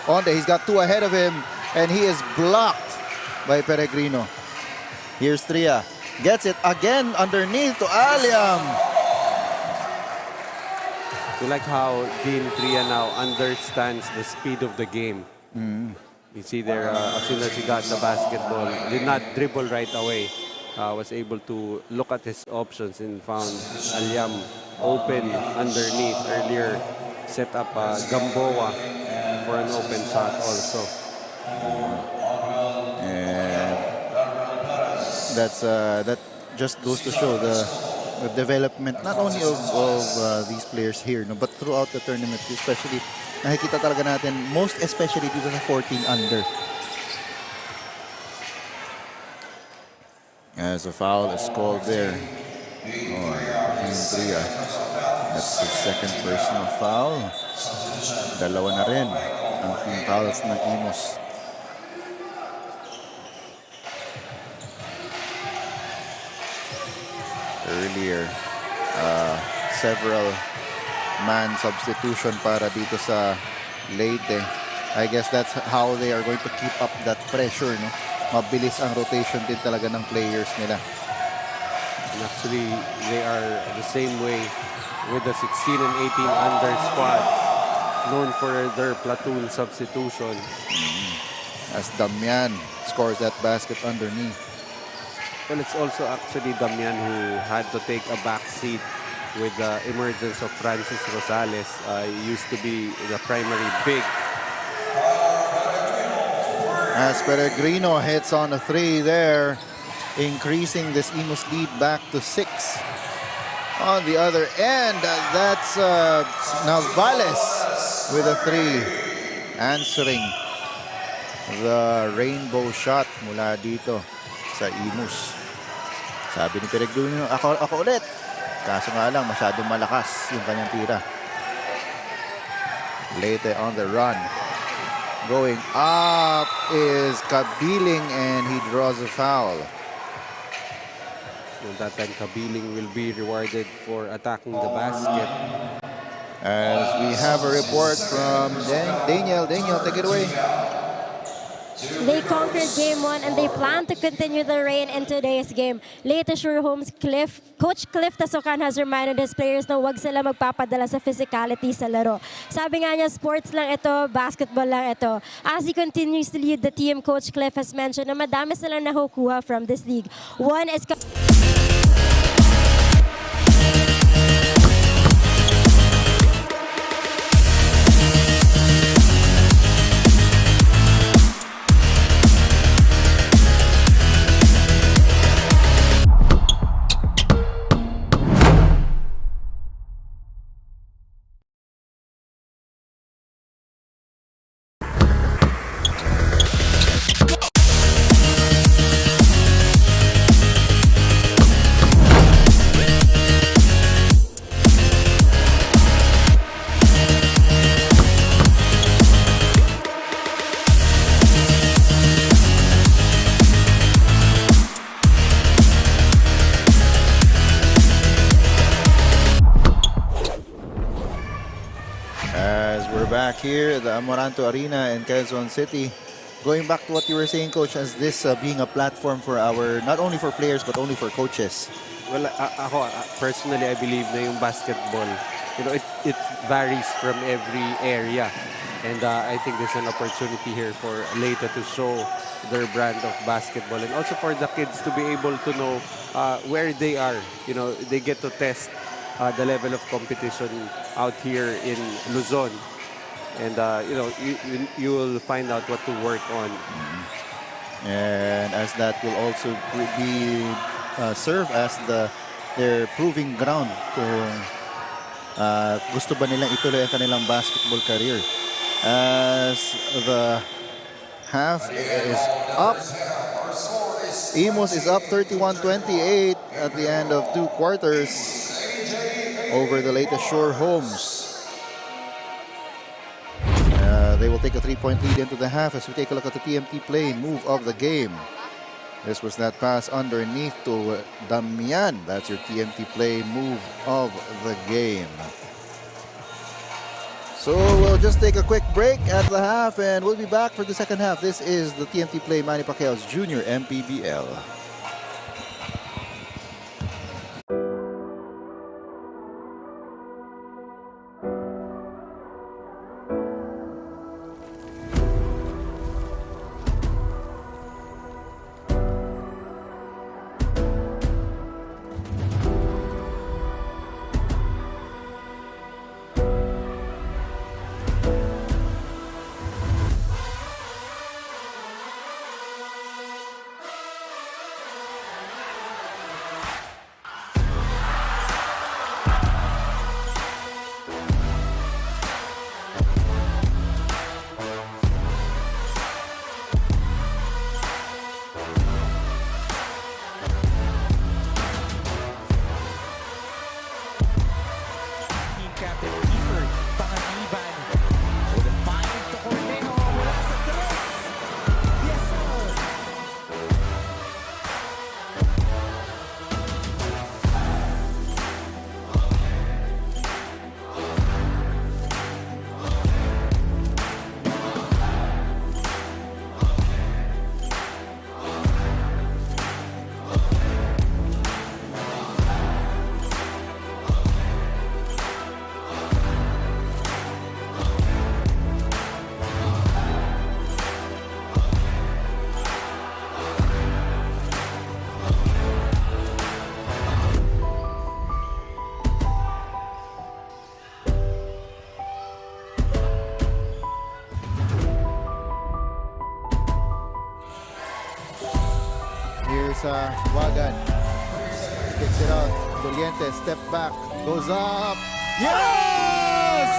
Onde, he's got 2 ahead of him, and he is blocked by Peregrino. Here's Tria. Gets it again underneath to Aliam. I like how Dean Tria now understands the speed of the game. You see there, as soon as he got the basketball, did not dribble right away. Was able to look at his options and found Aliam open underneath earlier. Set up Gamboa for an open shot also. And that just goes to show the development not only of these players here, no, but throughout the tournament, especially nakikita talaga natin, most especially dito sa 14 under. As a foul is called there. Tria. That's his second personal foul. Dalawa na rin ang team fouls ng Imus. Earlier, several man substitution para dito sa Leyte. I guess that's how they are going to keep up that pressure, no? Mabilis ang rotation din talaga ng players nila. And actually, they are the same way with the 16 and 18 under squad, known for their platoon substitution. As Damian scores that basket underneath. Well, it's also actually Damian who had to take a back seat with the emergence of Francis Rosales. He used to be the primary big. As Peregrino hits on a 3 there, increasing this Imus lead back to 6. On the other end, that's Navales with a 3, answering the rainbow shot mula dito sa Imus. Sabi ni Peregrino, ako ulit. Kaso nga lang, masyadong malakas yung kanyang tira. Leyte on the run. Going up is Kabiling, and he draws a foul. And that time, Kabiling will be rewarded for attacking the basket. As we have a report from Daniel. Daniel, take it away. They conquered Game 1 and they plan to continue the reign in today's game. Leyte Shore Homes Coach Cliff Tasukan has reminded his players na huwag sila magpapadala sa physicality sa laro. Sabi nga niya, sports lang ito, basketball lang ito. As he continues to lead the team, Coach Cliff has mentioned na madami silang nakukuha from this league. One is... Back here at the Amoranto Arena in Quezon City. Going back to what you were saying, Coach, as this being a platform for our, not only for players, but only for coaches. Well, ako, personally, I believe na yung basketball, you know, it varies from every area. And I think there's an opportunity here for Leyte to show their brand of basketball. And also for the kids to be able to know where they are. You know, they get to test the level of competition out here in Luzon. And, you know, you will find out what to work on. And as that will also be serve as their proving ground kung gusto ba nilang ituloy ang kanilang basketball career. As the half is up, Imus is up 31-28 at the end of 2 quarters over the Leyte Shore Homes. They will take a 3-point lead into the half as we take a look at the TMT play move of the game. This was that pass underneath to Damian. That's your TMT play move of the game. So we'll just take a quick break at the half and we'll be back for the second half. This is the TNT Play Manny Pacquiao's Junior MPBL. Here's Wagan. Kicks it out. Doliente, step back. Goes up. Yes!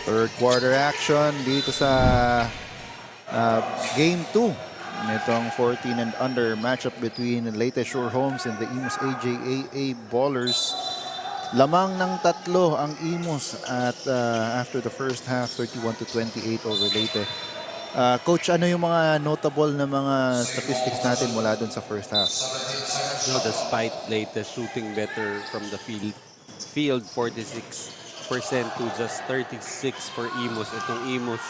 Third quarter action dito sa Game 2. Nitong 14 and under matchup between Leyte Shore Homes and the Imus AJAA Ballers. Lamang ng tatlo ang Imus at after the first half, 31-28 over Leyte. Coach, ano yung mga notable na mga statistics natin mula dun sa first half? No, despite Leyte shooting better from the field 46% to just 36 for Imus. Itong Imus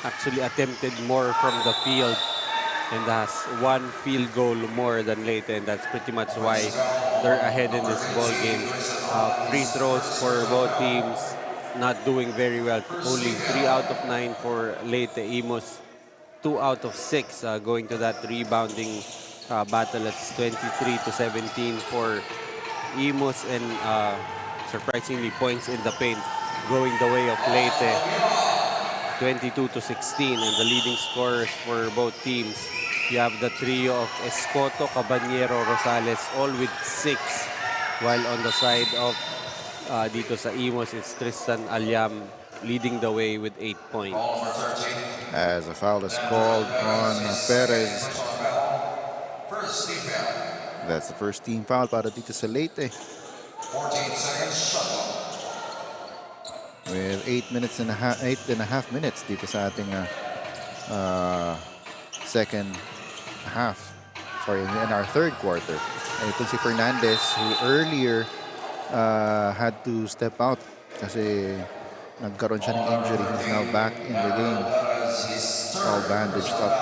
actually attempted more from the field and has one field goal more than Leyte, and that's pretty much why they're ahead in this ball game. Free throws for both teams not doing very well. Only 3 out of 9 for Leyte. Imus 2 out of 6 going to that rebounding battle. It's 23-17 for Imus, and surprisingly points in the paint going the way of Leyte, 22-16, and the leading scorers for both teams, you have the trio of Escoto, Caballero, Rosales, all with 6, while on the side of dito sa Imus, it's Tristan Alyam leading the way with 8 points. As a foul is called on Perez. That's the first team foul para dito sa Leyte. 14 seconds shuttle. with 8.5 minutes dito sa ating second half. Sorry, in our third quarter. And ito si Fernandez, who earlier had to step out kasi nagkaroon siya ng injury. He's now back in the game, all bandaged up.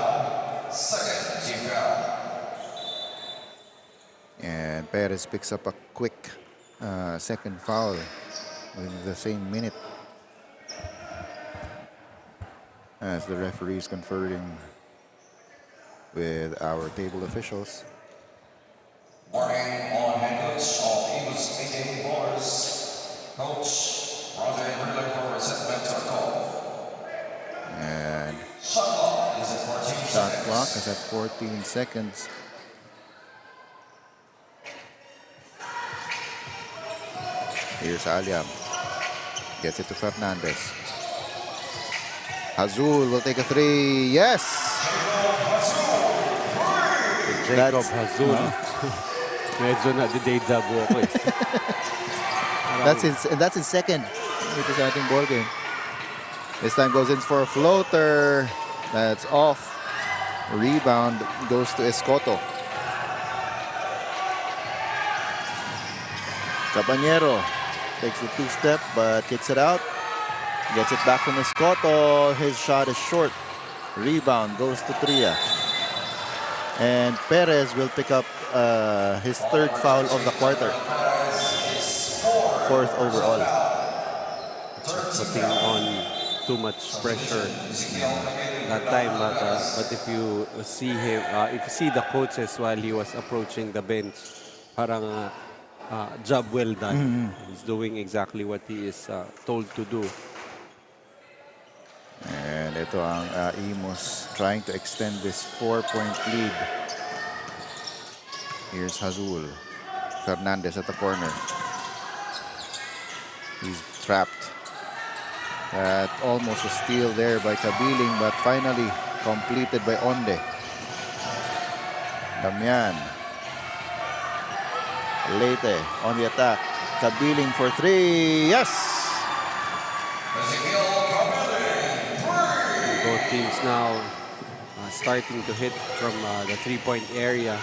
And Perez picks up a quick second foul within the same minute as the referee is conferring with our table officials. Warning on head coach of Imus 14U bowlers, Coach Roger for assessment or call. And Shot clock is at 14 shot seconds. clock is at 14 seconds. Here's Aliam. Gets it to Fernandez. Hazul will take a three. Yes! Jacob That's- Hazul. Medyo na-deja vu ako eh. That's his second dito sa ating ball game. This time goes in for a floater. That's off. Rebound goes to Escoto. Caballero takes the two-step but kicks it out. Gets it back from Escoto. His shot is short. Rebound goes to Tria. And Perez will pick up his third foul of the quarter. Fourth overall. Putting on too much pressure that time. But if you see him, if you see the coaches while he was approaching the bench, parang job well done. He's doing exactly what he is told to do. And ito ang Imus trying to extend this 4-point lead. Here's Hazul. Fernandez at the corner. He's trapped. That almost a steal there by Kabiling, but finally completed by Onde. Damian. Leyte on the attack. Kabiling for three. Yes! Both teams now starting to hit from the three-point area.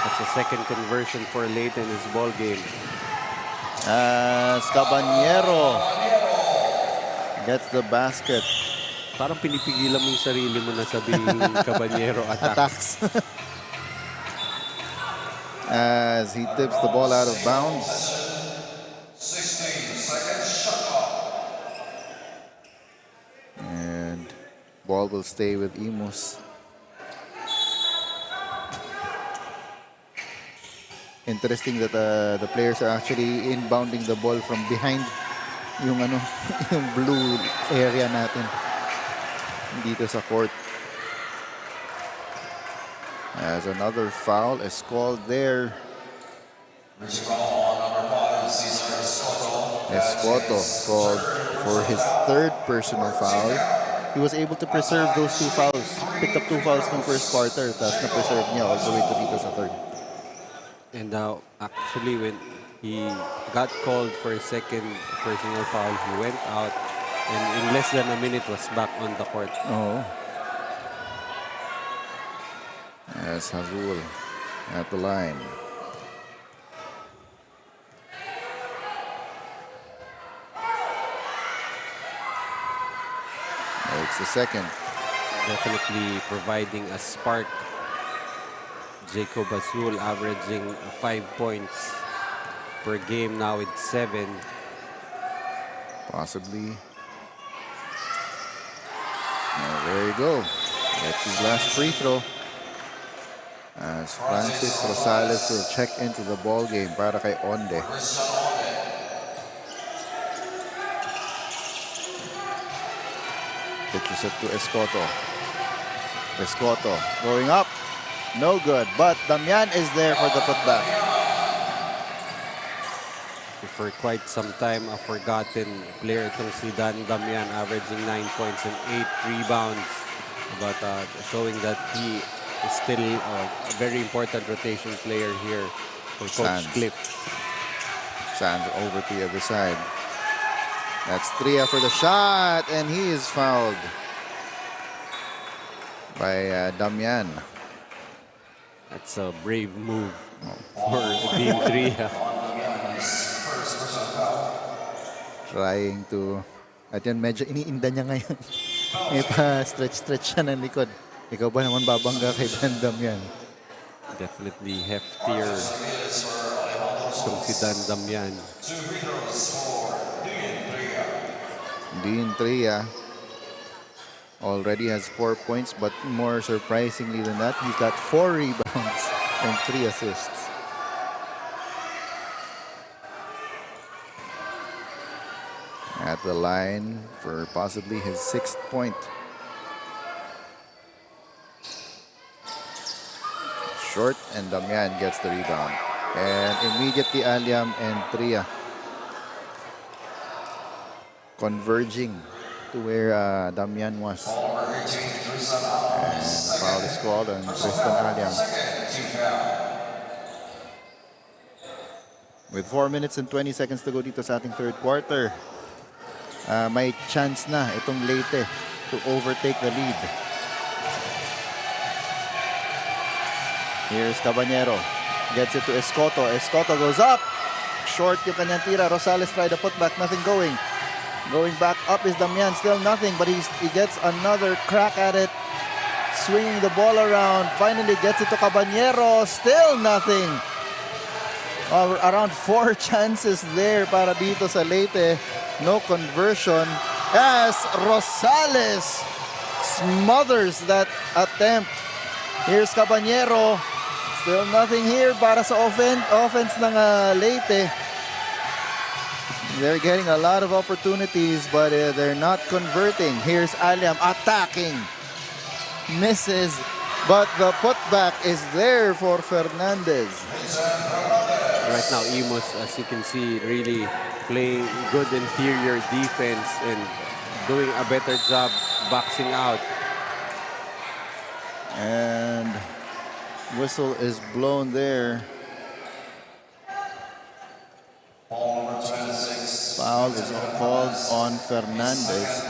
That's a second conversion for Leyte in this ball game. As Caballero gets the basket. Parang pinipigilan mo yung sarili mo na sabihin Caballero attacks. As he tips the ball out of bounds. 16 seconds shot clock. And ball will stay with Imus. Interesting that the players are actually inbounding the ball from behind yung yung blue area natin dito sa court. As another foul is called there. Escoto called for his third personal foul. He was able to preserve those two fouls. Picked up two fouls ng first quarter, tapos na-preserve niya all the way to dito sa third. And actually, when he got called for a second personal foul, he went out and in less than a minute was back on the court. Oh. As Hazul at the line. Makes the second. Definitely providing a spark. Jacob Azul averaging 5 points per game now with 7. Possibly. There you go. That's his last free throw. As Francis Rosales will check into the ball game para kay Onde. Pitches it to Escoto. Escoto going up. No good, but Damian is there for the putback. For quite some time, a forgotten player itong si Dan Damian, averaging 9 points and 8 rebounds. But showing that he is still a very important rotation player here for Coach Sands. Cliff. Sands over to the other side. That's Tria for the shot, and he is fouled by Damian. That's a brave move for Team Tria. Trying to... At yan, medyo iniinda niya ngayon. May pa-stretch siya ng likod. Ikaw ba naman babangga kay Damian? Definitely heftier itong si Damian. Dean Tria already has 4 points, but more surprisingly than that, he's got 4 rebounds and 3 assists. At the line for possibly his 6th point. Short, and Damian gets the rebound. And immediately Aliam and Tria converging to where Damian was. And a foul is called on Tristan Aliam. With 4 minutes and 20 seconds to go dito sa ating third quarter, may chance na itong Leyte to overtake the lead. Here's Caballero. Gets it to Escoto. Escoto goes up. Short yung kanyang tira. Rosales tried to put back. Nothing going. Going back up is Damian. Still nothing, but he gets another crack at it. Swinging the ball around. Finally gets it to Caballero. Still nothing. Around 4 chances there para dito sa Leyte. No conversion as Rosales smothers that attempt. Here's Caballero. Still nothing here para sa offense ng Leyte. They're getting a lot of opportunities, but they're not converting. Here's Aliam attacking. Misses, but the putback is there for Fernandez. Right now, Imus, as you can see, really playing good interior defense and doing a better job boxing out. And whistle is blown there. Foul is called on Fernandez.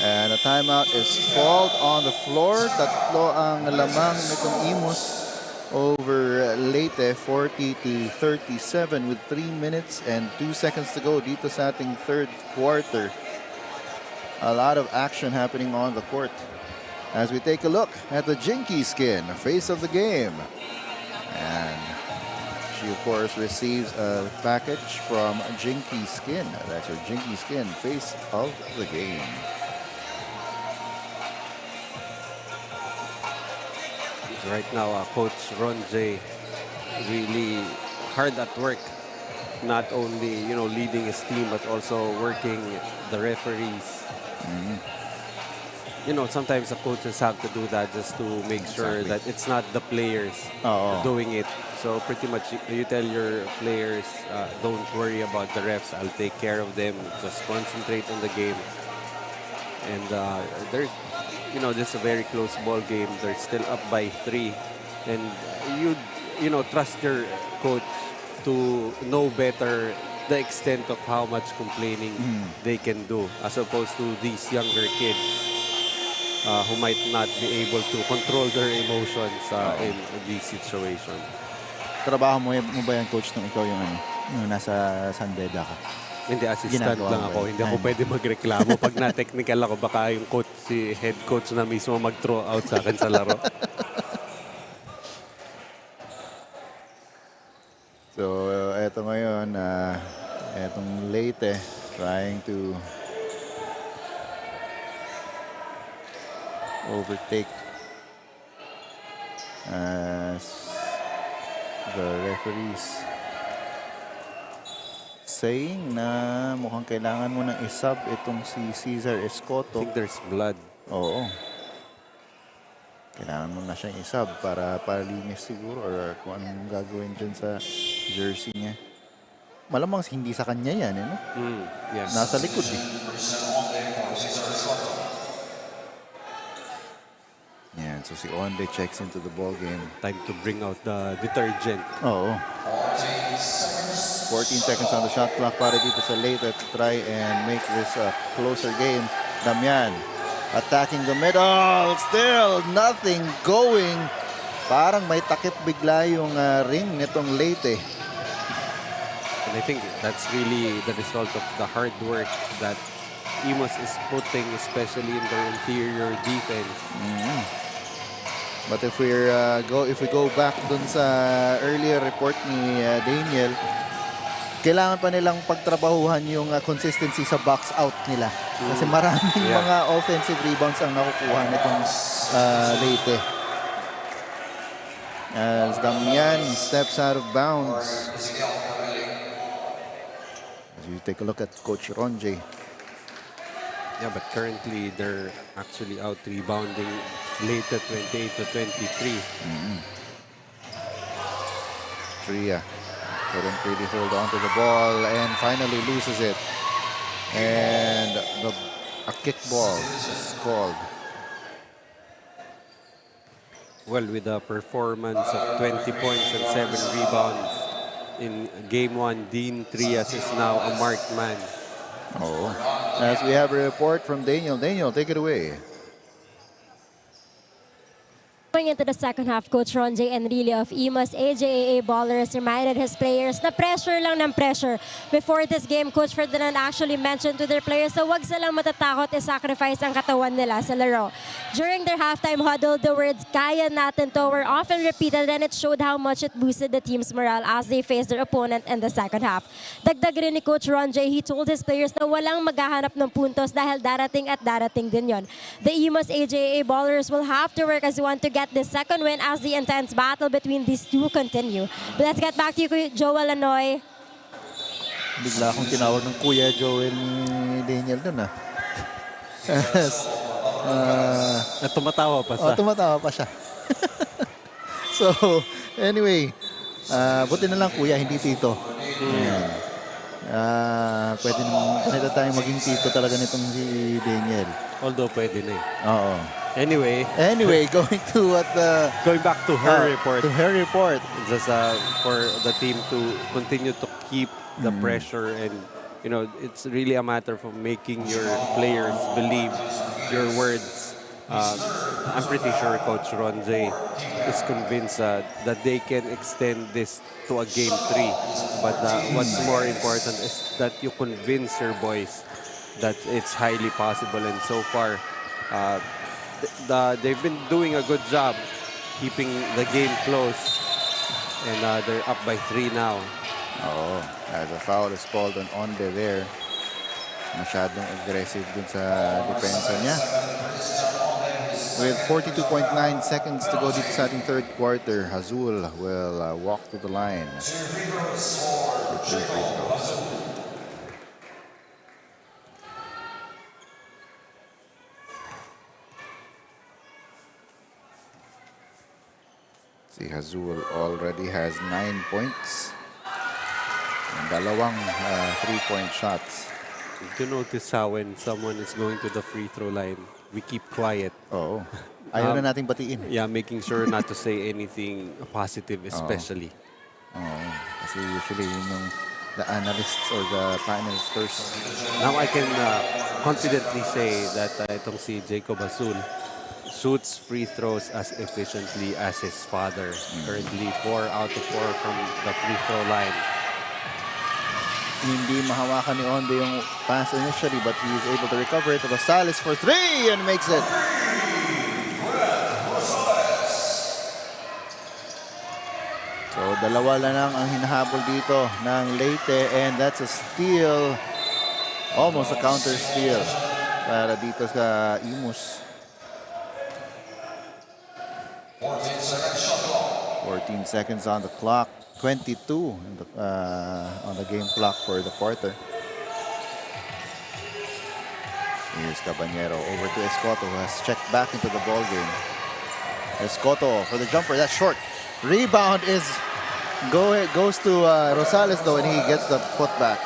And a timeout is called on the floor. Tatlo ang lamang nitong Imus over Leyte, 40-37 with 3 minutes and 2 seconds to go dito sa ating third quarter. A lot of action happening on the court as we take a look at the Jinky Skin, face of the game. And she, of course, receives a package from Jinky Skin. That's her Jinky Skin, face of the game. Right now, Coach Ronje really hard at work. Not only, leading his team, but also working the referees. Sometimes the coaches have to do that just to make sure that it's not the players doing it. So pretty much you tell your players, don't worry about the refs. I'll take care of them. Just concentrate on the game. And there's, this is a very close ball game. They're still up by 3. And trust your coach to know better the extent of how much complaining they can do, as opposed to these younger kids who might not be able to control their emotions in these situations. Trabaho mo ba yan, Coach, nung ikaw yung nasa San Beda ka? Hindi, assistant lang ako. Hindi ako pwede magreklamo. Pag na-technical ako, baka yung coach, si head coach na mismo mag-throw out sa akin sa laro. So, eto ngayon, etong Leyte trying to overtake as the referees saying na mukhang kailangan mo ng isub itong si Cesar Escoto. I think there's blood. Oo. Kailangan mo na siyang isub para palinis siguro or kung anong gagawin dyan sa jersey niya. Malamang hindi sa kanya yan, no? Yes. Nasa likod eh. Yan, so si Onde checks into the ball game. Time to bring out the detergent. Oo. 14 seconds on the shot clock para dito sa Leyte to try and make this a closer game. Damian attacking the middle. Still nothing going. Parang may takip bigla yung ring nitong Leyte. And I think that's really the result of the hard work that Imus is putting, especially in their interior defense. But if we go back dun sa earlier report ni Daniel, kailangan pa nilang pagtrabahuhan yung consistency sa box out nila. Kasi maraming mga offensive rebounds ang nakukuha nitong Leyte. As Damian steps out of bounds. As you take a look at Coach Ronje. Yeah, but currently they're actually out rebounding Leyte 28-23. Tria couldn't really hold on to the ball and finally loses it. And a kickball is called. Well, with a performance of 20 points and 7 rebounds in Game 1, Dean Trias is now a marked man. Oh, as we have a report from Daniel. Daniel, take it away. Going into the second half, Coach Ronje Enrile of Imus AJAA Ballers reminded his players na pressure lang ng pressure. Before this game, Coach Ferdinand actually mentioned to their players na wag silang matatakot i-sacrifice ang katawan nila sa laro. During their halftime huddle, the words, "Kaya natin to," were often repeated, and it showed how much it boosted the team's morale as they faced their opponent in the second half. Dagdag rin ni Coach Ronje, he told his players na walang maghahanap ng puntos dahil darating at darating din yon. The Imus AJAA Ballers will have to work as one to get the second win as the intense battle between these two continue. But let's get back to you, Joel Lanoy. Bigla akong tinawag ng Kuya Joel ni Daniel dun At tumatawa pa siya. Tumatawa pa siya. So, anyway, buti na lang Kuya, hindi Tito. Pwede naman tayong maging Tito talaga nitong si Daniel. Although pwede na eh. Oo. Anyway, going back to her report. To her report. Just for the team to continue to keep the pressure, and it's really a matter of making your players believe your words. I'm pretty sure Coach Ronje is convinced that they can extend this to a game 3. But what's more important is that you convince your boys that it's highly possible, and so far they've been doing a good job keeping the game close, and they're up by 3 now. Oh, as a foul is called on Onde there. Masyadong aggressive dun sa depensa niya. With 42.9 seconds to go dito sa ating third quarter, Hazul will walk to the line for 3 free throws. Si Hazul already has 9 points and dalawang 3-point shots. To notice how when someone is going to the free throw line, we keep quiet. Oo. Ayaw na nating batiin. Yeah, making sure not to say anything positive, especially. Oo. Kasi usually yung the analysts or the panelists first. Now I can confidently say that itong si Jacob Azul shoots free throws as efficiently as his father. Currently 4 out of 4 from the free throw line. Hindi mahawakan ni Onde yung pass initially, but he is able to recover it. Rosales for 3 and makes it. So, dalawa lang ang hinahabol dito ng Leyte, and that's a steal. Almost a counter steal para dito sa Imus. 14 seconds on the clock. 22 on the game clock for the quarter. Here's Caballero over to Escoto, who has checked back into the ball game. Escoto for the jumper. That's short. Rebound goes to Rosales though, and he gets the putback.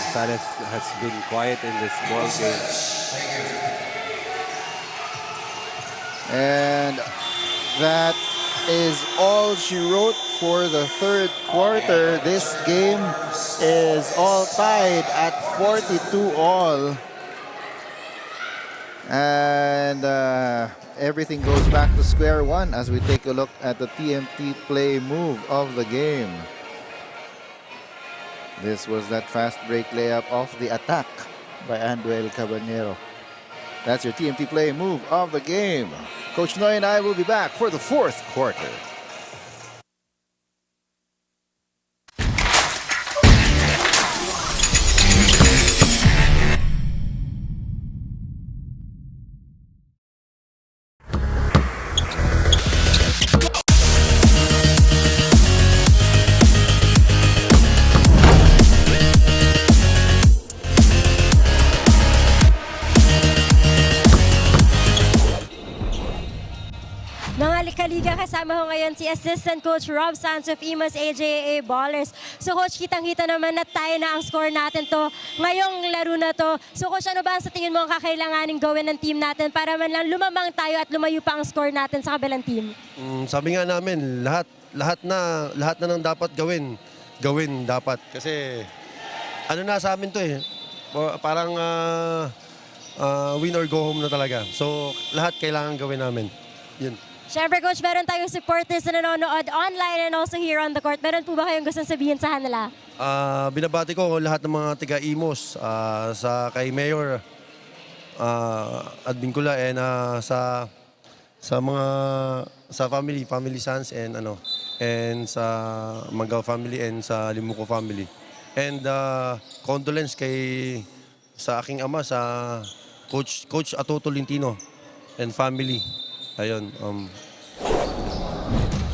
Rosales has been quiet in this ball game. And that is all she wrote for the third quarter. This game is all tied at 42 all. And everything goes back to square one as we take a look at the TMT play move of the game. This was that fast break layup off the attack by Anduel Caballero. That's your TMT play move of the game. Coach Noy and I will be back for the fourth quarter. Kaliga, kasama ko ngayon si Assistant Coach Rob Santos of Imus AJA Ballers. So Coach, kitang-kita naman na tayo na ang score natin to ngayong laro na to. So Coach, ano ba sa tingin mo ang kakailanganin gawin ng team natin para man lang lumamang tayo at lumayo pa ang score natin sa kabilang team? Sabi nga namin, lahat na ng dapat gawin dapat. Kasi ano na sa amin to eh, parang win or go home na talaga. So lahat kailangan gawin namin. Yun. Siyempre, Coach, meron tayong supporters na nanonood online and also here on the court. Meron po ba kayong gustong sabihin sa kanila? Binabati ko lahat ng mga taga-Imus, sa kay Mayor Advincula and sa family sons and sa Mangaw family and sa Limuco family. And condolence sa aking ama, sa Coach Ato Tolentino and family. Ayun.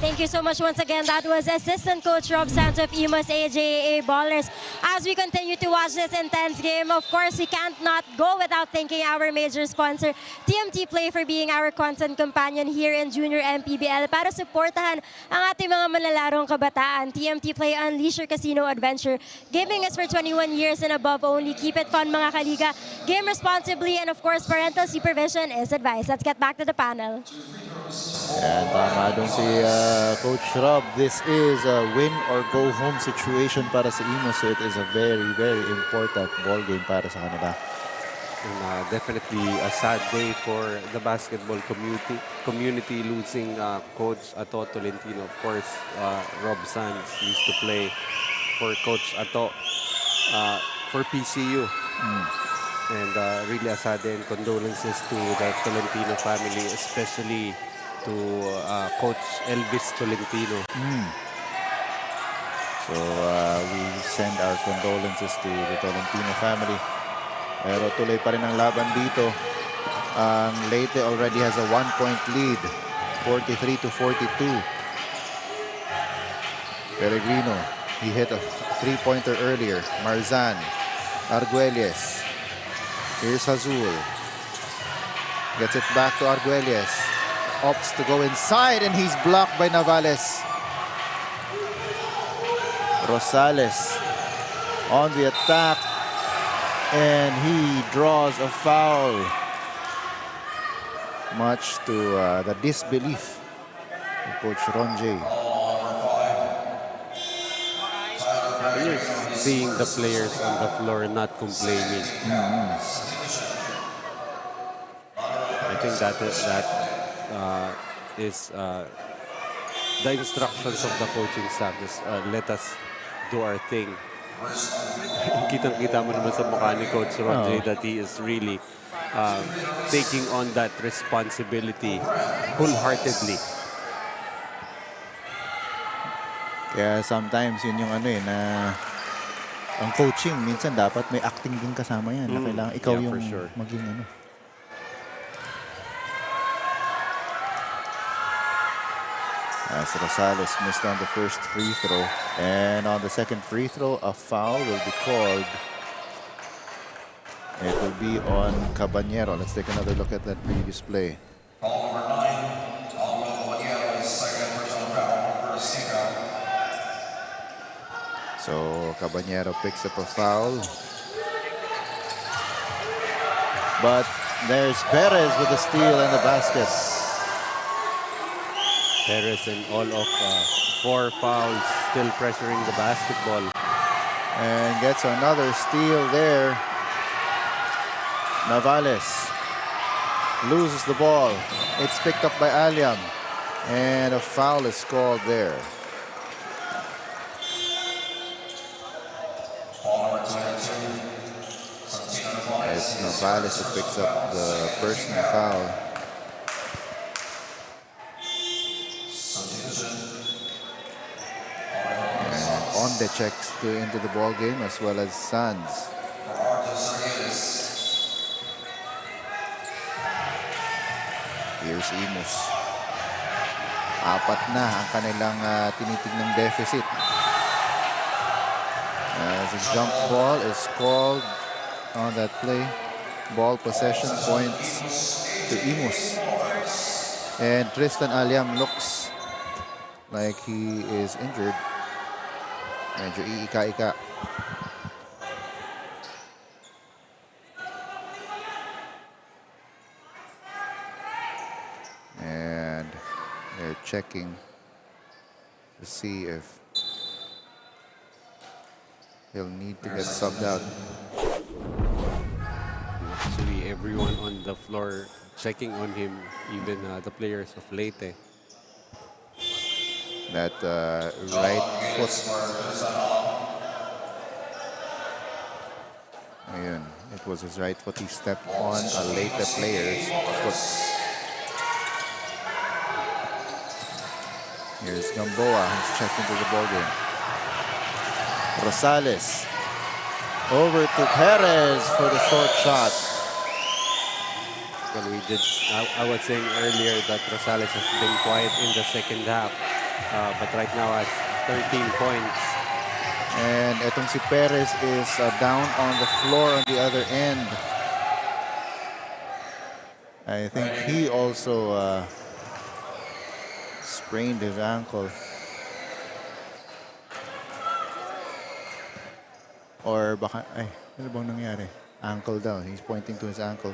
Thank you so much once again. That was Assistant Coach Rob Santos of Imus AJA Ballers. As we continue to watch this intense game, of course, we can't not go without thanking our major sponsor, TMT Play, for being our content companion here in Junior MPBL para supportahan ang ating mga malalarong kabataan. TMT Play, unleash your casino adventure. Gaming is for 21 years and above only. Keep it fun, mga kaliga. Game responsibly, and of course, parental supervision is advised. Let's get back to the panel. And tama dun si Coach Rob. This is a win or go home situation para sa Imus. So it is a very, very important ball game para sa kanila. And definitely a sad day for the basketball community losing Coach Ato Tolentino. Of course, Rob Sands used to play for Coach Ato for PCU. And really a sad day, and condolences to the Tolentino family, especially to Coach Elvis Tolentino. So we send our condolences to the Tolentino family. Pero tuloy pa rin ang laban dito. Ang Leyte already has a 1-point lead, 43-42. Peregrino, he hit a three-pointer earlier. Marzan, Arguelles. Here's Hazul. Gets it back to Arguelles. Opts to go inside, and he's blocked by Navales. Rosales on the attack, and he draws a foul. Much to the disbelief of Coach Ronjay. You're seeing the players on the floor not complaining. I think that is the instructions of the coaching staff is let us do our thing. Kitang-kita mo naman sa mukha ni Coach Ronjay that he is really taking on that responsibility wholeheartedly. Kaya sometimes yun yung na ang coaching minsan dapat may acting din kasama yan. Na kailangan ikaw yung maging As Rosales missed on the first free throw, and on the second free throw, a foul will be called. It will be on Caballero. Let's take another look at that previous play. Foul number 9, Caballero, second personal foul, first team foul. So Caballero picks up a foul. But there's Perez with the steal and the basket. Perez and all of 4 fouls, still pressuring the basketball. And gets another steal there. Navales loses the ball. It's picked up by Aliam. And a foul is called there. It's Navales who picks up the personal foul. And Onde checks into the ball game as well as Sands. Here's Imus. 4 na ang kanilang tinitignang deficit. As a jump ball is called on that play. Ball possession points to Imus. And Tristan Aliam looks like he is injured. Medyo iika-ika. And they're checking to see if he'll need to get subbed out. Actually, everyone on the floor checking on him, even the players of Leyte. That right foot. Ayun, it was his right foot. He stepped on a Leyte player's foot. Here's Gamboa, who's checked into the ball game. Rosales over to Perez for the short shot. Well, I was saying earlier that Rosales has been quiet in the second half, but right now has 13 points. And etong si Perez is down on the floor on the other end. I think he also sprained his ankle. Or baka, ay, ano bang nangyari? Ankle daw. He's pointing to his ankle.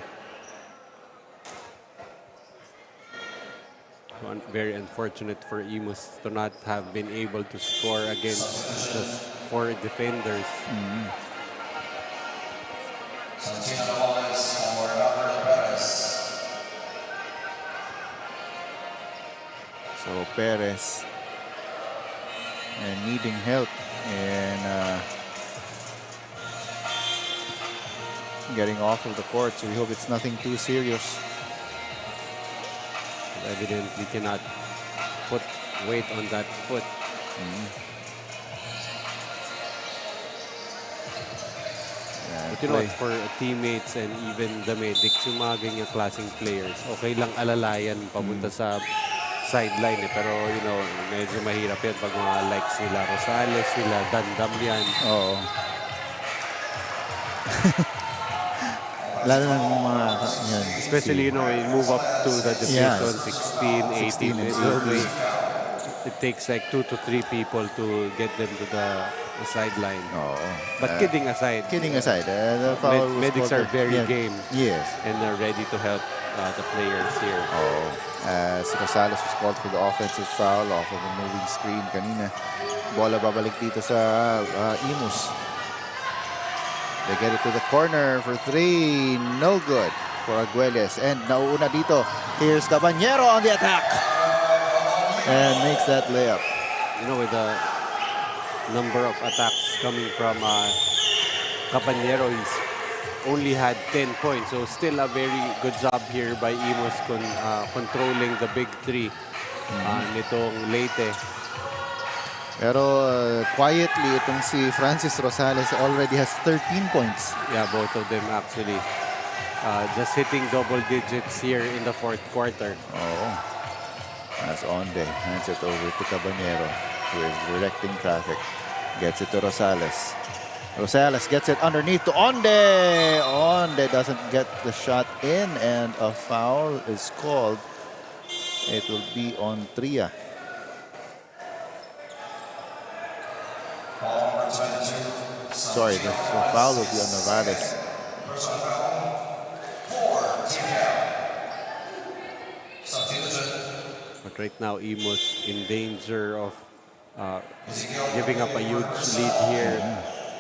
Very unfortunate for Imus to not have been able to score against just 4 defenders. So Perez and needing help and getting off of the court. So we hope it's nothing too serious. Evidently cannot put weight on that foot. But you know what, for teammates and even the medics, yung mga ganyang klaseng players, okay lang alalayan papunta sa sideline eh. Pero you know, medyo mahirap yan pag mga likes nila Rosales, sila Dandam yan. Oo. Lalo ng mga yan. Especially, you know, you move up to the division 16, 18. It takes like 2 to 3 people to get them to the sideline. Oo. But kidding aside, the foul medics are very game. Yes. And are ready to help the players here. Oh, as Rosales was called for the offensive foul off of a moving screen kanina. Bola babalik dito sa Imus. They get it to the corner for 3. No good for Arguelles. And nauuna dito. Here's Caballero on the attack. And makes that layup. You know, with the number of attacks coming from Caballero, he's only had 10 points. So still a very good job here by Imus controlling the big 3 nitong Leyte. Pero quietly, itong si Francis Rosales already has 13 points. Yeah, both of them actually just hitting double digits here in the 4th quarter. Oh, as Onde hands it over to Caballero, who is directing traffic. Gets it to Rosales. Rosales gets it underneath to Onde. Onde doesn't get the shot in, and a foul is called. It will be on Tria. Sorry, the foul will be on Navales. But right now Imus in danger of giving up a huge lead here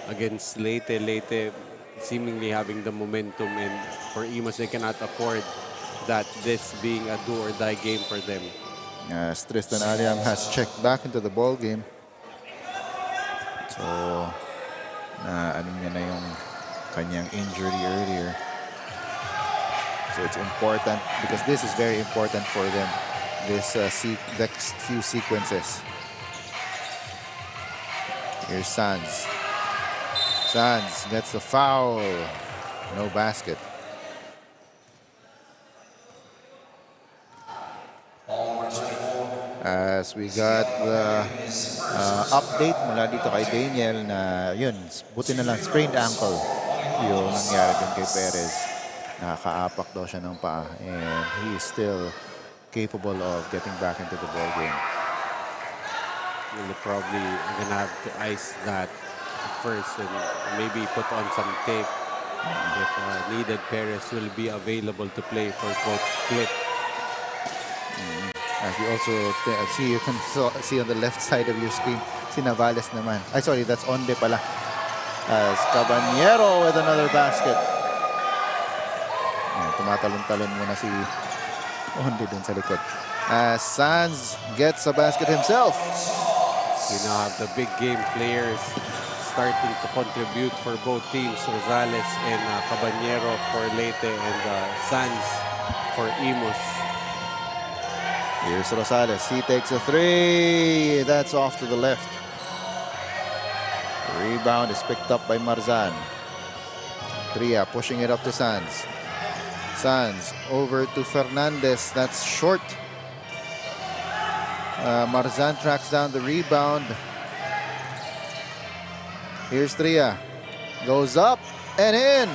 against Leyte. Leyte seemingly having the momentum, and for Imus, they cannot afford that, this being a do or die game for them. As Tristan Aliam has checked back into the ball game. So, ano niya na yung kanyang injury earlier. So it's important because this is very important for them, this next few sequences. Here's Sanz. Sanz gets the foul. No basket. As we got the update mula dito kay Daniel na yun, buti na lang sprained ankle yung nangyari dun kay Perez. Nakakaapak daw siya ng paa, and he is still capable of getting back into the ball game. They're probably gonna have to ice that first and maybe put on some tape. If needed, Perez will be available to play for Coach Cliff. As you also see, you can see on the left side of your screen, si Navales naman. Ay, sorry, that's Onde pala. As Caballero with another basket. Ayan, tumatalon-talon muna si Onde dun sa likod. As Sanz gets a basket himself. We now have the big game players starting to contribute for both teams. Rosales and Caballero for Leyte, and Sanz for Imus. Here's Rosales. He takes a three. That's off to the left. The rebound is picked up by Marzan. Tria pushing it up to Sanz. Sanz over to Fernandez. That's short. Marzan tracks down the rebound. Here's Tria. Goes up and in.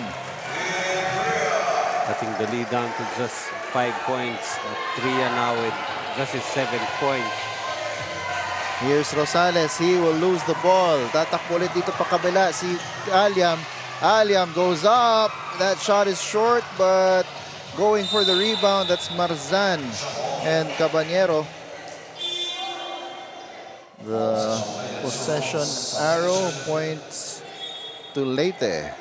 Cutting the lead down to just 5 points. Tria now with just his 7th point. Here's Rosales. He will lose the ball. Tatakbo ulit dito pa kabila si Aliam. Aliam goes up. That shot is short, but going for the rebound, that's Marzan and Caballero. The possession arrow points to Leyte.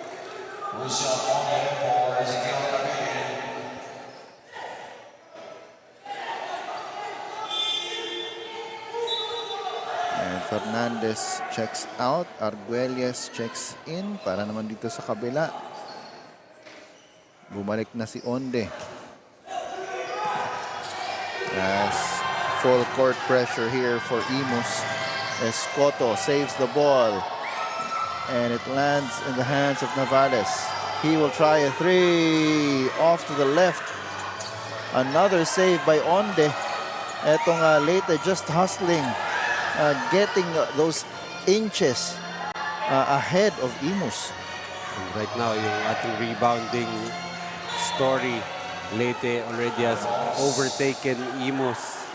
And Fernandez checks out. Arguelles checks in para naman dito sa kabila. Bumalik na si Onde. As full court pressure here for Imus. Escoto saves the ball. And it lands in the hands of Navales. He will try a three. Off to the left. Another save by Onde. Etong Leyte just hustling. Getting those inches ahead of Imus. And right now, yung ating rebounding story, Leyte already has overtaken Imus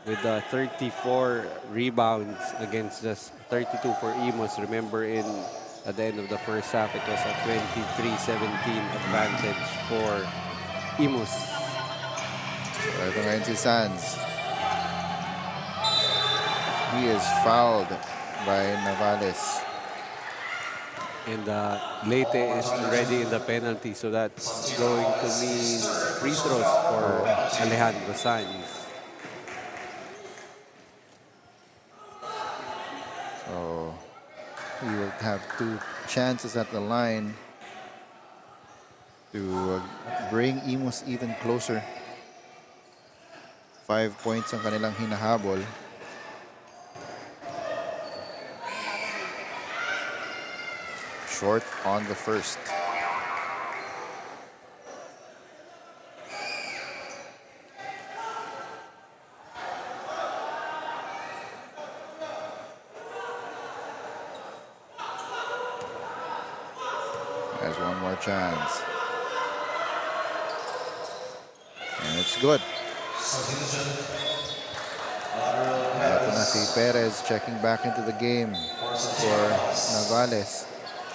with 34 rebounds against just 32 for Imus. Remember, at the end of the first half, it was a 23-17 advantage for Imus. So ito ngayon si Sanz. He is fouled by Navales. And Leyte is already in the penalty, so that's going to mean free throws for Alejandro Sanz. So he will have two chances at the line to bring Imus even closer. 5 points ang kanilang hinahabol. Short on the first. Has one more chance. And it's good. Ito na si Perez checking back into the game for Navales.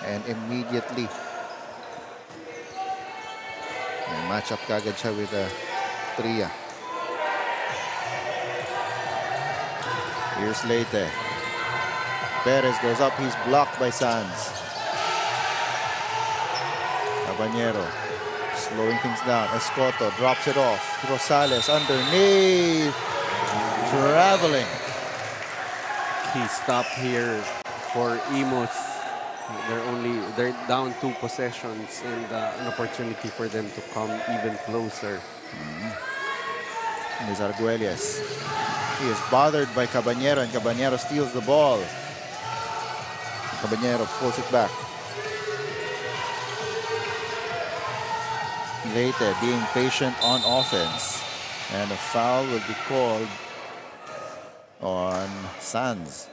And immediately, match up kagad siya with Tria. Here's Leyte. Perez goes up. He's blocked by Sanz. Caballero slowing things down. Escoto drops it off. Rosales underneath. Traveling. Key stop here for Imus. They're down 2 possessions and an opportunity for them to come even closer. There's Arguelles. He is bothered by Caballero, and Caballero steals the ball. Caballero pulls it back. Leyte being patient on offense. And a foul will be called on Sanz.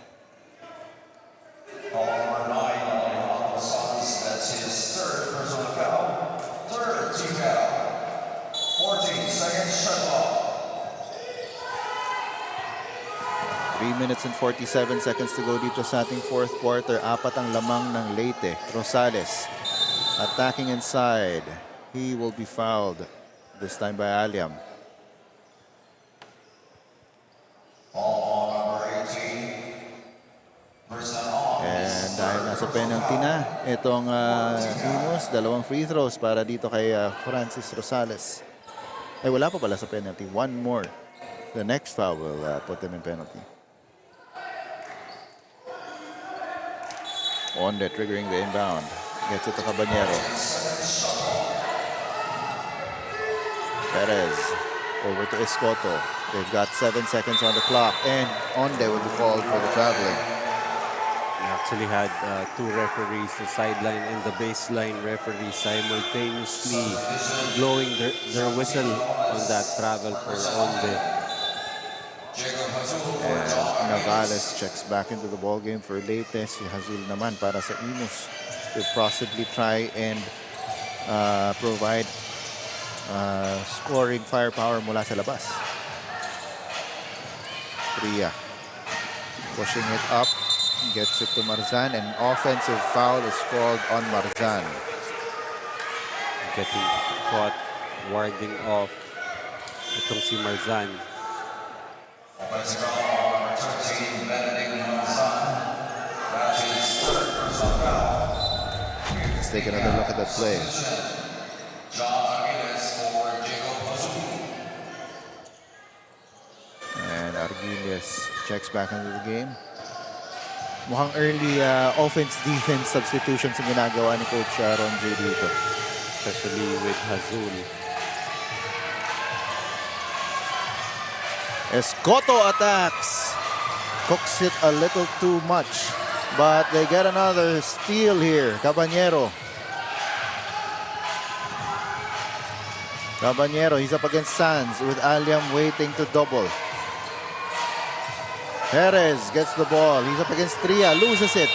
Number 9, Amoranto Sanz, that's his third personal foul. Third team foul. 14 seconds shot clock. 3 minutes and 47 seconds to go dito sa ating fourth quarter. Apat ang lamang ng Leyte. Rosales attacking inside. He will be fouled, this time by Aliam. And dahil nasa penalty na itong Imus, dalawang free throws para dito kay Francis Rosales. Ay, wala pa pala sa penalty. One more. The next foul will put them in penalty. Onde triggering the inbound. Gets it to Caballero. Perez over to Escoto. They've got 7 seconds on the clock, and Onde will be called for the traveling. We actually had 2 referees, the sideline and the baseline referee, simultaneously blowing their whistle on that travel for Onde. And Navales checks back into the ball game for Leyte. Si Hazul naman para sa Imus to possibly try and provide scoring firepower mula sa labas. Tria pushing it up, gets it to Marzan, and offensive foul is called on Marzan. Getting caught, warding off itong si Marzan. Offensive foul number 13, Benedict Marzan. That's his third personal foul. Let's take another look at that play. And Arguelles checks back into the game. Mukhang early offense-defense substitutions ang ginagawa ni Coach Ron J dito. Especially with Hazul. Escoto attacks. Cooks it a little too much. But they get another steal here. Caballero. Caballero, he's up against Sanz with Aliam waiting to double. Perez gets the ball. He's up against Tria, loses it.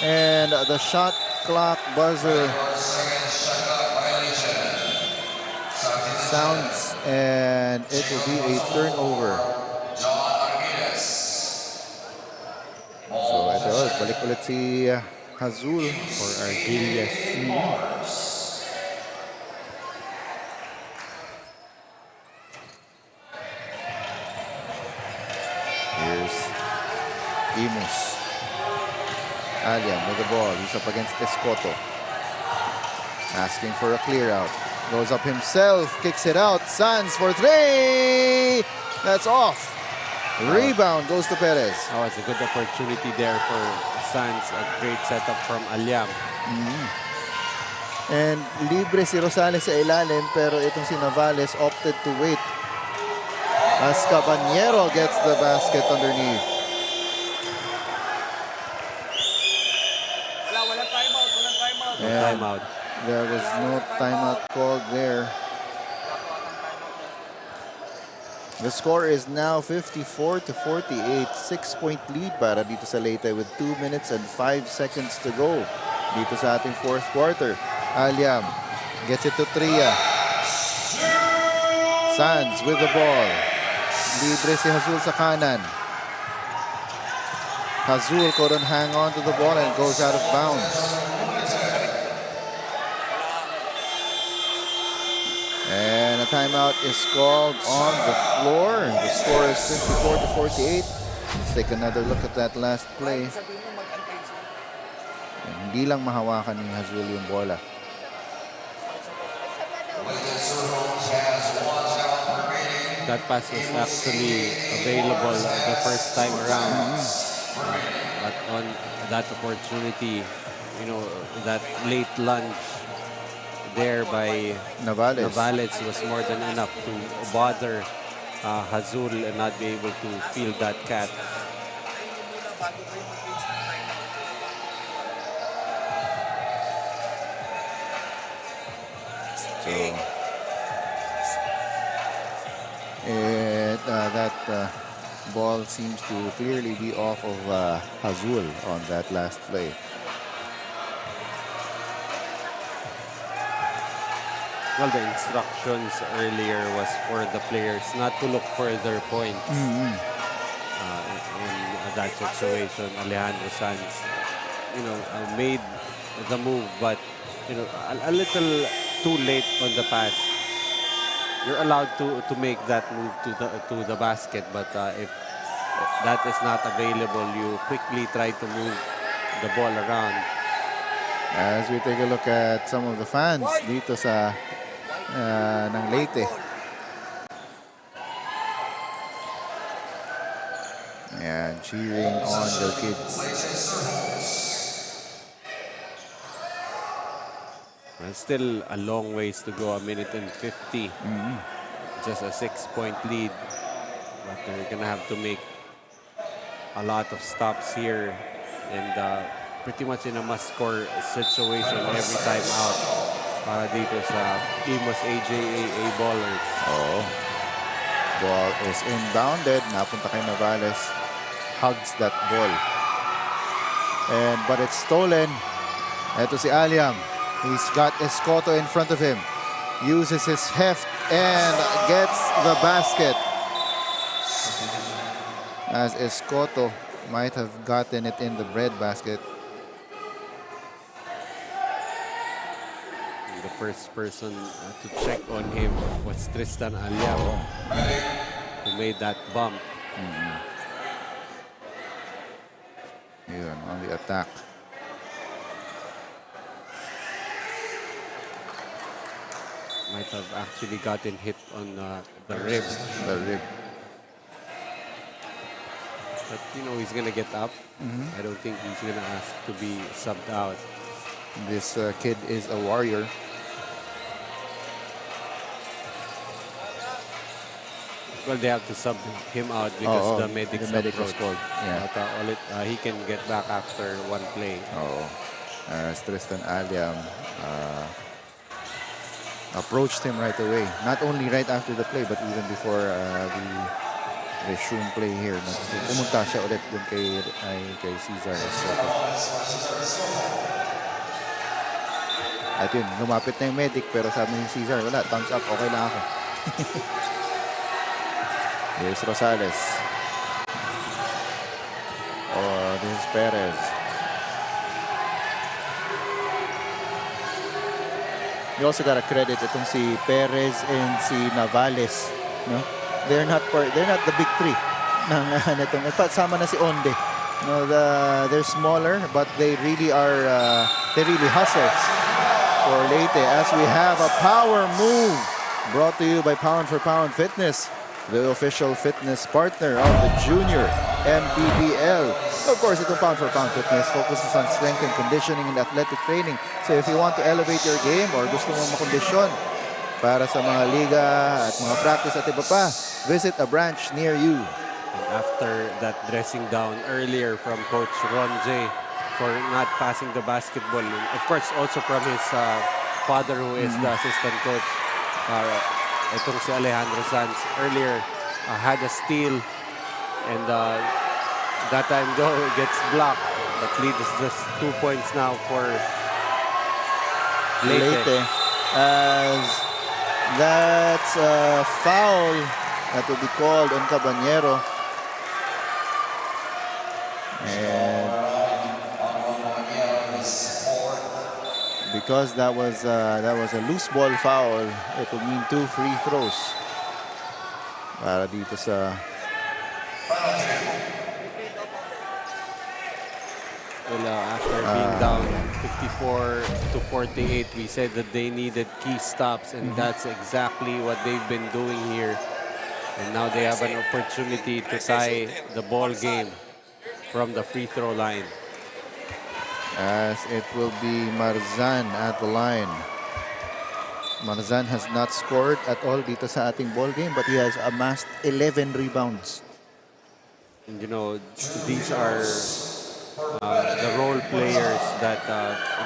And the shot clock buzzer sounds, and it will be a turnover. So ito, balik ulit si Hazul For Arguelles. Here's Imus. Aliam with the ball. He's up against Escoto. Asking for a clear out. Goes up himself, kicks it out. Sanz for 3. That's off. Rebound goes to Perez. Oh, it's a good opportunity there for Sanz. A great setup from Aliam. And libre si Rosales sa ilalim, pero itong si Navales opted to wait as Caballero gets the basket underneath. And Timeout. there was no timeout called there. The score is now 54 to 48. 6-point lead para dito sa Leyte with 2 minutes and 5 seconds to go dito sa ating fourth quarter. Aliam gets it to Tria. Sanz with the ball. Libre si Hazul sa kanan. Hazul couldn't hang on to the ball and goes out of bounds. And a timeout is called on the floor. The score is 54 to 48. Let's take another look at that last play. Hindi lang mahawakan ni Hazul yung bola. That pass was actually available the first time around. But on that opportunity, you know, that late lunge there by Navales was more than enough to bother Hazul and not be able to field that catch. So, that ball seems to clearly be off of Hazul on that last play. Well, the instructions earlier was for the players not to look for their points. In that situation, Alejandro Sanz, you know, made the move, but you know, a little too late on the pass. You're allowed to make that move to the basket, but if that is not available, you quickly try to move the ball around. As we take a look at some of the fans dito sa ng Leyte. And cheering on their kids. And still a long ways to go, 1:50. Just a 6-point lead. But they're gonna have to make a lot of stops here. And pretty much in a must-score situation every time out. Para dito sa Imus AJAA ballers. Oh. Ball is inbounded. Napunta kay Navales. Hugs that ball. But it's stolen. Ito si Aliam. He's got Escoto in front of him. Uses his heft and gets the basket. As Escoto might have gotten it in the bread basket. The first person to check on him was Tristan Aliam, who made that bump. Yun, on the attack. Might have actually gotten hit on the rib. The rib. But, you know, he's going to get up. I don't think he's going to ask to be subbed out. This kid is a warrior. Well, they have to sub him out because the medics was called. Yeah. But he can get back after one play. Tristan Aliam approached him right away. Not only right after the play, but even before the resume play here. Pumunta siya ulit dun kay Cesar Escoto. At yun, lumapit na yung medic pero sabi ni Cesar, wala, thumbs up, okay lang ako. Here's Rosales. This is Perez. You also gotta credit itong si Perez and si Navales, no? They're not the big three ng nitong. In fact, sama na si Onde. No, they're smaller, but they really are. They really hustle for Leyte. As we have a power move brought to you by Pound for Pound Fitness, the official fitness partner of the junior MPBL. Of course, itong Pound for Pound Fitness focuses on strength and conditioning and athletic training. So if you want to elevate your game or gusto mong makondisyon para sa mga liga at mga practice at iba pa, visit a branch near you. And after that dressing down earlier from Coach Ronje for not passing the basketball, of course also from his father who is the assistant coach, itong si Alejandro Sanz earlier had a steal, and that time though it gets blocked, but lead is just 2 points now for Leyte. As that's a foul that will be called on Caballero. And because that was a loose ball foul, it will mean 2 free throws para dito sa Well, after being down 54 to 48, we said that they needed key stops, and that's exactly what they've been doing here. And now they have an opportunity to tie the ball game from the free throw line. As it will be Marzan at the line. Marzan has not scored at all dito sa ating ball game, but he has amassed 11 rebounds. And you know, these are the role players that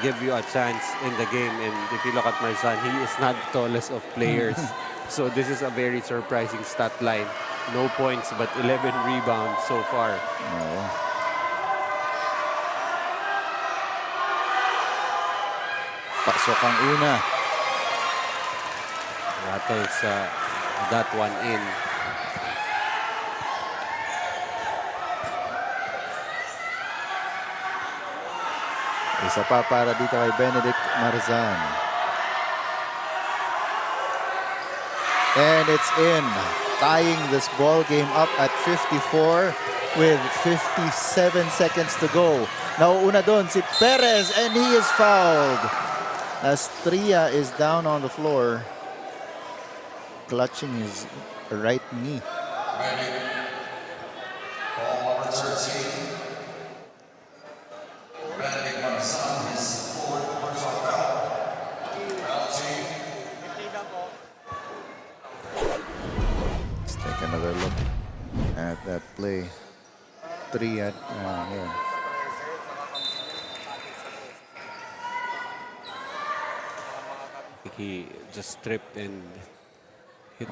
give you a chance in the game. And if you look at Marzan, he is not the tallest of players. So this is a very surprising stat line. No points, but 11 rebounds so far. Oo. Pasok ang una. Rattles that one in. Isa pa para dito kay Benedict Marzan. And it's in. Tying this ball game up at 54 with 57 seconds to go. Nauuna doon si Perez and he is fouled. As Tria is down on the floor, clutching his right knee. Ball number 13. Benedict Marzan, his fourth personal foul. Foul team. Let's take another look at that play. Tria, yeah. He just tripped and hit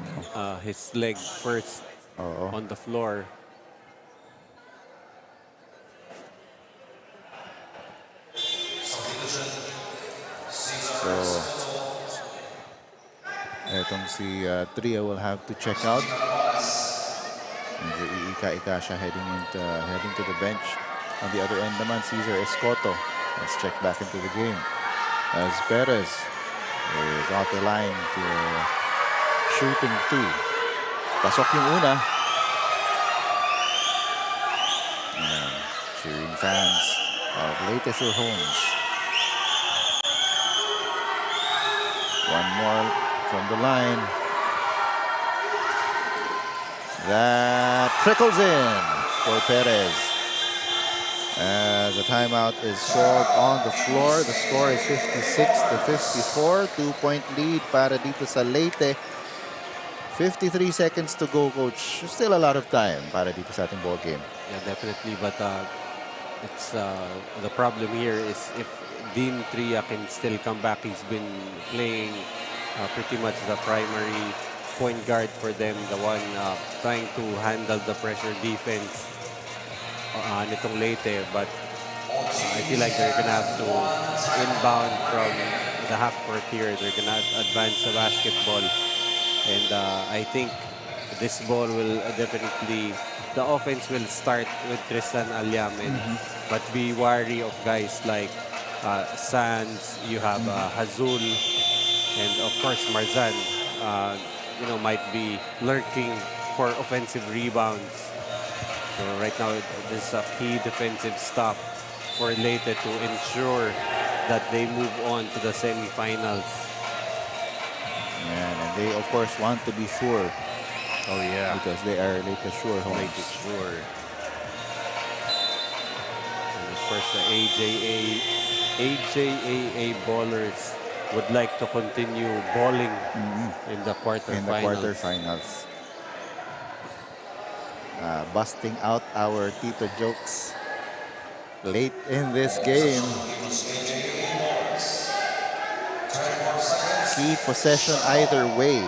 his leg first on the floor. So, etong si Tria will have to check out. Medyo iika-ika siya heading to the bench. On the other end naman, Cesar Escoto has checked back into the game. As Perez is off the line to shooting two. Pasok yung una. And cheering fans of Leyte Homes. One more from the line. That trickles in for Perez. As the timeout is called on the floor. The score is 56 to 54. 2-point lead para dito sa Leyte. 53 seconds to go, Coach. Still a lot of time para dito sa ating ball game. Yeah, definitely. But it's the problem here is if Dean Tria can still come back. He's been playing pretty much the primary point guard for them, the one trying to handle the pressure defense nitong Leyte. But I feel like they're gonna have to inbound from the half court here. They're gonna advance the basketball, and I think this ball will definitely, the offense will start with Tristan Alyamen, but be wary of guys like Sands. You have Hazul, and of course Marzan. You know, might be lurking for offensive rebounds. So right now, this is a key defensive stop for Leyte to ensure that they move on to the semifinals. And they, of course, want to be sure. Oh yeah, Because they are Leyte Sure homes. Leyte Sure. And of course, the AJAA ballers would like to continue balling in the quarterfinals. In the quarterfinals. Busting out our Tito jokes late in this game. Key possession either way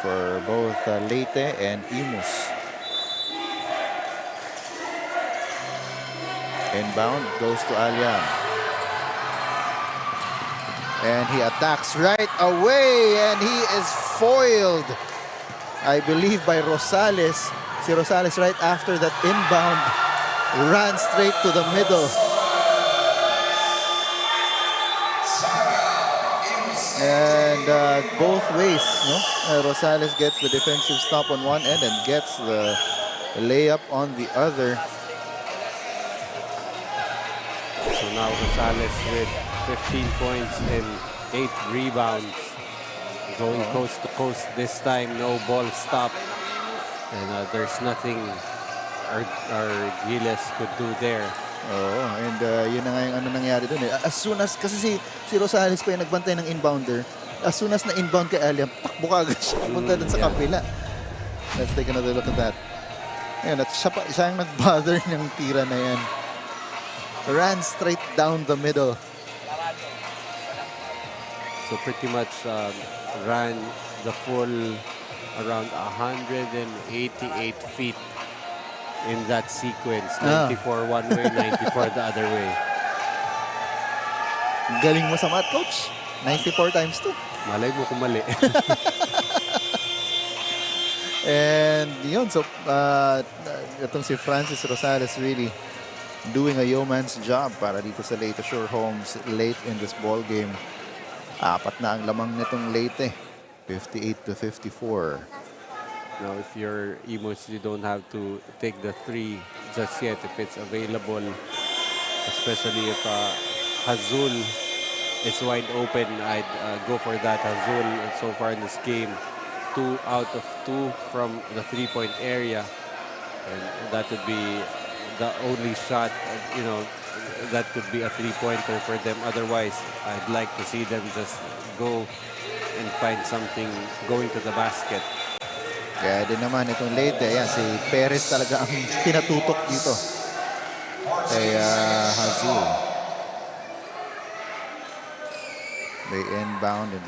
for both Leyte and Imus. Inbound goes to Aliam. And he attacks right away, and he is foiled, I believe, by Rosales. Si Rosales right after that inbound ran straight to the middle. And both ways, no? Rosales gets the defensive stop on one end and gets the layup on the other. now Rosales with 15 points and 8 rebounds. Going coast to coast this time, no ball stop. And there's nothing our Giles could do there. Oo, and yun na nga yung ano nangyari dun eh. As soon as, kasi si Rosales pa yung nagbantay ng inbounder, as soon as na-inbound kay Aliam, takbo ka agad siya punta dun sa kabila. Let's take another look at that. Ayan, at siya yung nag-bother ng tira na yan. Ran straight down the middle. So pretty much ran the full around 188 feet in that sequence. 94 one way, 94 the other way. Galing mo sa math, coach. 94 times 2. Malay mo kung mali. And yun, so itong si Francis Rosales really doing a yeoman's job para dito sa Leyte Shore Homes late in this ball game. 4 na ang lamang nitong Leyte. 58-54. Now, if you're Imus, you don't have to take the 3 just yet if it's available. Especially if Hazul is wide open, I'd go for that. Hazul, so far in this game, 2 out of 2 from the 3-point area. And that would be the only shot, you know, that could be a 3-pointer for them. Otherwise, I'd like to see them just go and find something going to the basket. Kaya din naman itong Leyte, ayan, si Perez talaga ang pinatutok dito kay Hazul. They inbound in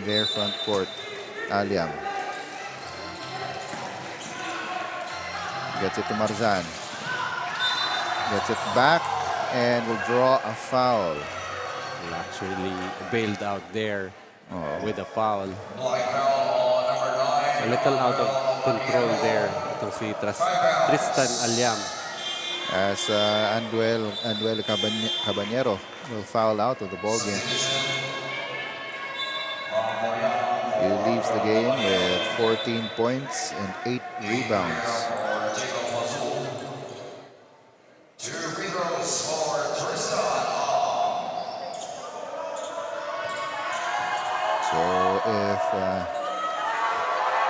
their front court. Aliam gets it to Marzan. Gets it back and will draw a foul. He actually bailed out there with a foul. A little out of control there. Itong si Tristan Aliam. As Anduel Cabanero will foul out of the ball game. He leaves the game with 14 points and 8 rebounds. 2 free throws for Tristan. So if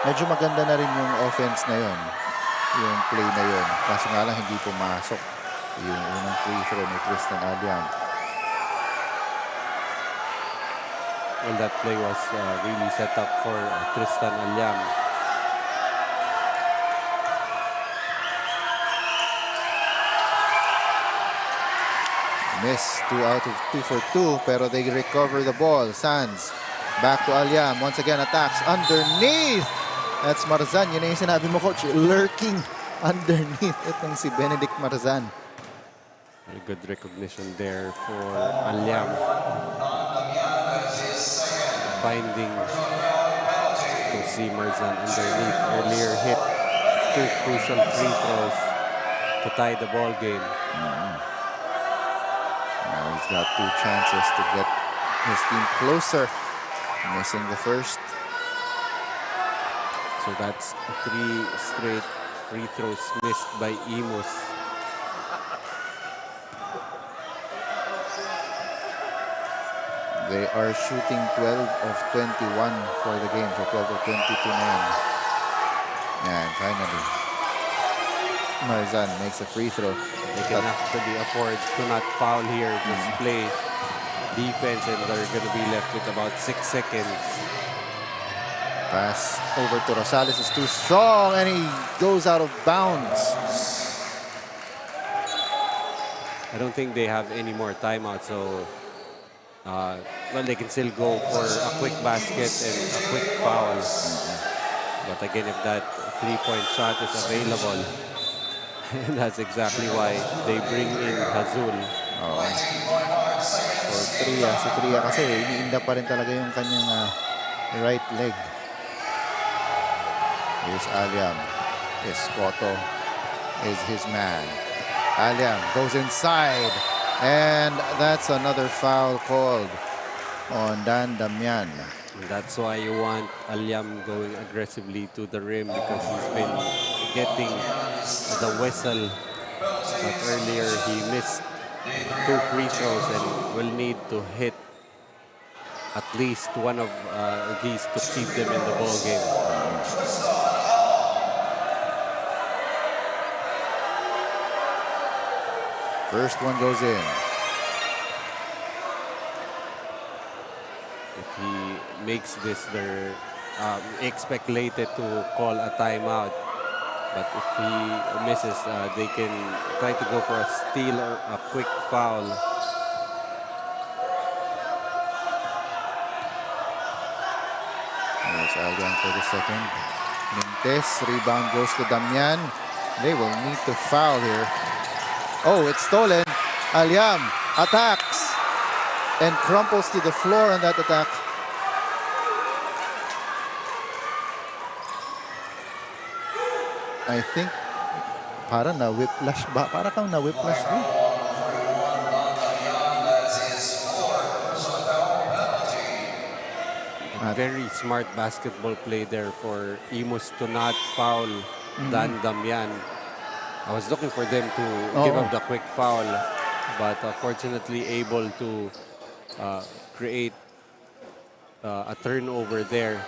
medyo maganda na rin yung offense na yon, yung play na yon. Kaso nga lang hindi pumasok yung unang free throw ni Tristan Aliam. Well, that play was really set up for Tristan Aliam. Miss 2 out of 2 for 2, pero they recover the ball. Sands back to Aliam. Once again, attacks underneath. That's Marzan. Yun na yung sinabi mo, coach. Lurking underneath itong si Benedict Marzan. Very good recognition there for Aliam. Finding to see Marzan underneath. Earlier hit 2 crucial free throws to tie the ball game. Now he's got 2 chances to get his team closer. Missing the first. So that's 3 straight free throws missed by Imus. They are shooting 12 of 21 for the game. So 12 of 22 na yan. And finally, Marzan makes a free throw. They can actually afford to not foul here. Just play defense and they're going to be left with about 6 seconds. Pass over to Rosales is too strong and he goes out of bounds. I don't think they have any more timeouts, so well, they can still go for a quick basket and a quick foul. But again, if that 3-point shot is available, that's exactly why they bring in Hazul. So Tria, si Tria kasi iniinda pa rin talaga yung kanyang right leg. Here's Aliam. Escoto is his man. Aliam goes inside. And that's another foul called on Dan Damian. That's why you want Aliam going aggressively to the rim because he's been getting the whistle. But earlier he missed 2 free throws and will need to hit at least one of these to keep them in the ball game. First one goes in. If he makes this, their expect Leyte to call a timeout. But if he misses, they can try to go for a steal or a quick foul. There's Algan for the second. Mintes, rebound goes to Damian. They will need to foul here. Oh, it's stolen. Aliam attacks and crumples to the floor on that attack. I think para na whiplash ba? Para kang na whiplash din. Very smart basketball play there for Imus to not foul Dan Damian. I was looking for them to give up the quick foul, but fortunately able to create a turnover there.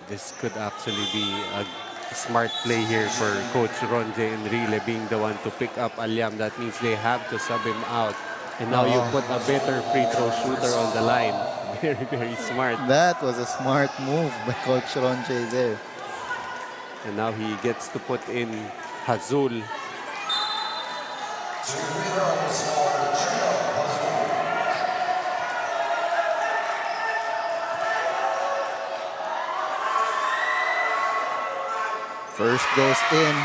This could actually be a smart play here for Coach Ronje Enrile being the one to pick up Aliam. That means they have to sub him out. And now you put a better free throw shooter on the line. Very, very smart. That was a smart move by Coach Ronje there. And now he gets to put in Hazul. First goes in.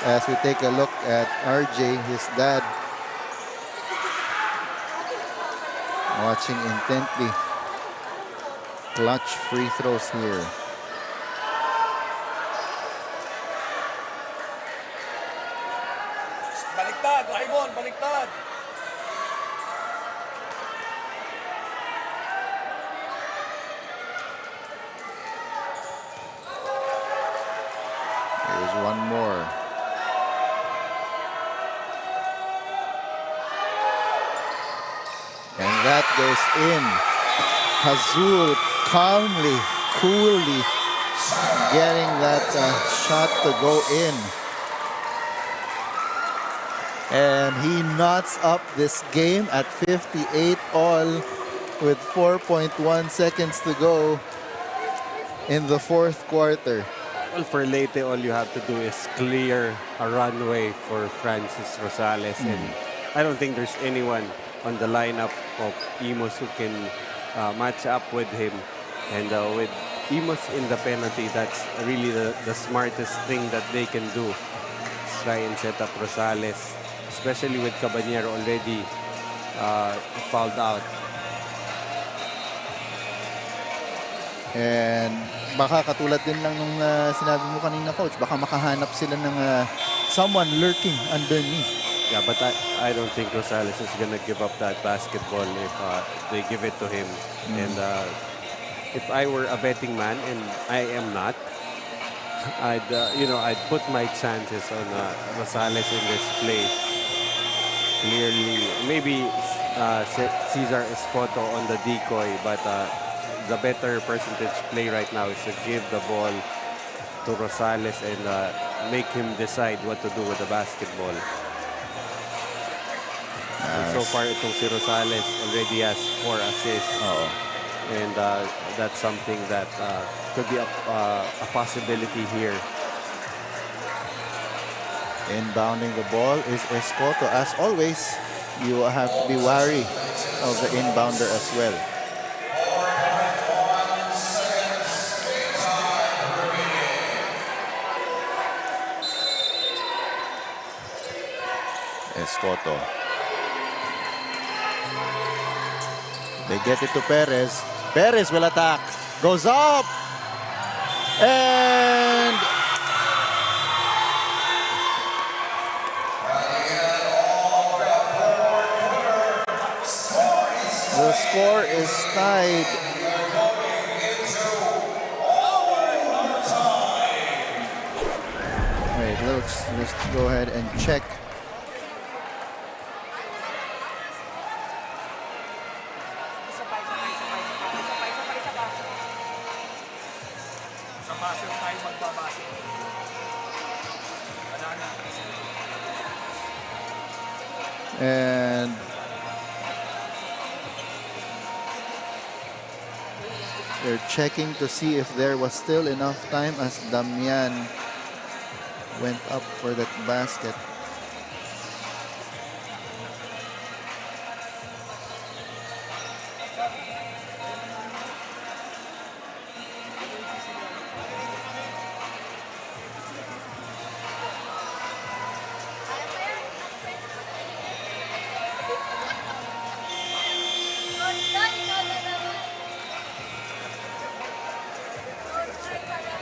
As we take a look at RJ, his dad, watching intently. Clutch free throws here. Baliktad, Raymond, baliktad. Here's one more. And that goes in. Hazul calmly, coolly getting that shot to go in. And he knots up this game at 58 all with 4.1 seconds to go in the fourth quarter. Well, for Leyte, all you have to do is clear a runway for Francis Rosales. And I don't think there's anyone on the lineup of Imus who can match up with him. And with Imus in the penalty, that's really the smartest thing that they can do. Try and set up Rosales, especially with Cabanero already fouled out. And baka katulad din lang nung sinabi mo kanina, Coach, baka makahanap sila ng someone lurking underneath. Yeah, but I don't think Rosales is gonna give up that basketball if they give it to him. And if I were a betting man, and I am not, I'd put my chances on Rosales in this play. Clearly, maybe Cesar Escoto on the decoy, but the better percentage play right now is to give the ball to Rosales and make him decide what to do with the basketball. So far, itong si Rosales already has 4 assists. And that's something that could be a possibility here. Inbounding the ball is Escoto. As always, you have to be wary of the inbounder as well. Escoto. They get it to Perez. Perez will attack. Goes up. And the score is tied. Wait. Let's just go ahead and check. Sa buzzer tayo magbabase. Wala na. And they're checking to see if there was still enough time as Damian went up for that basket.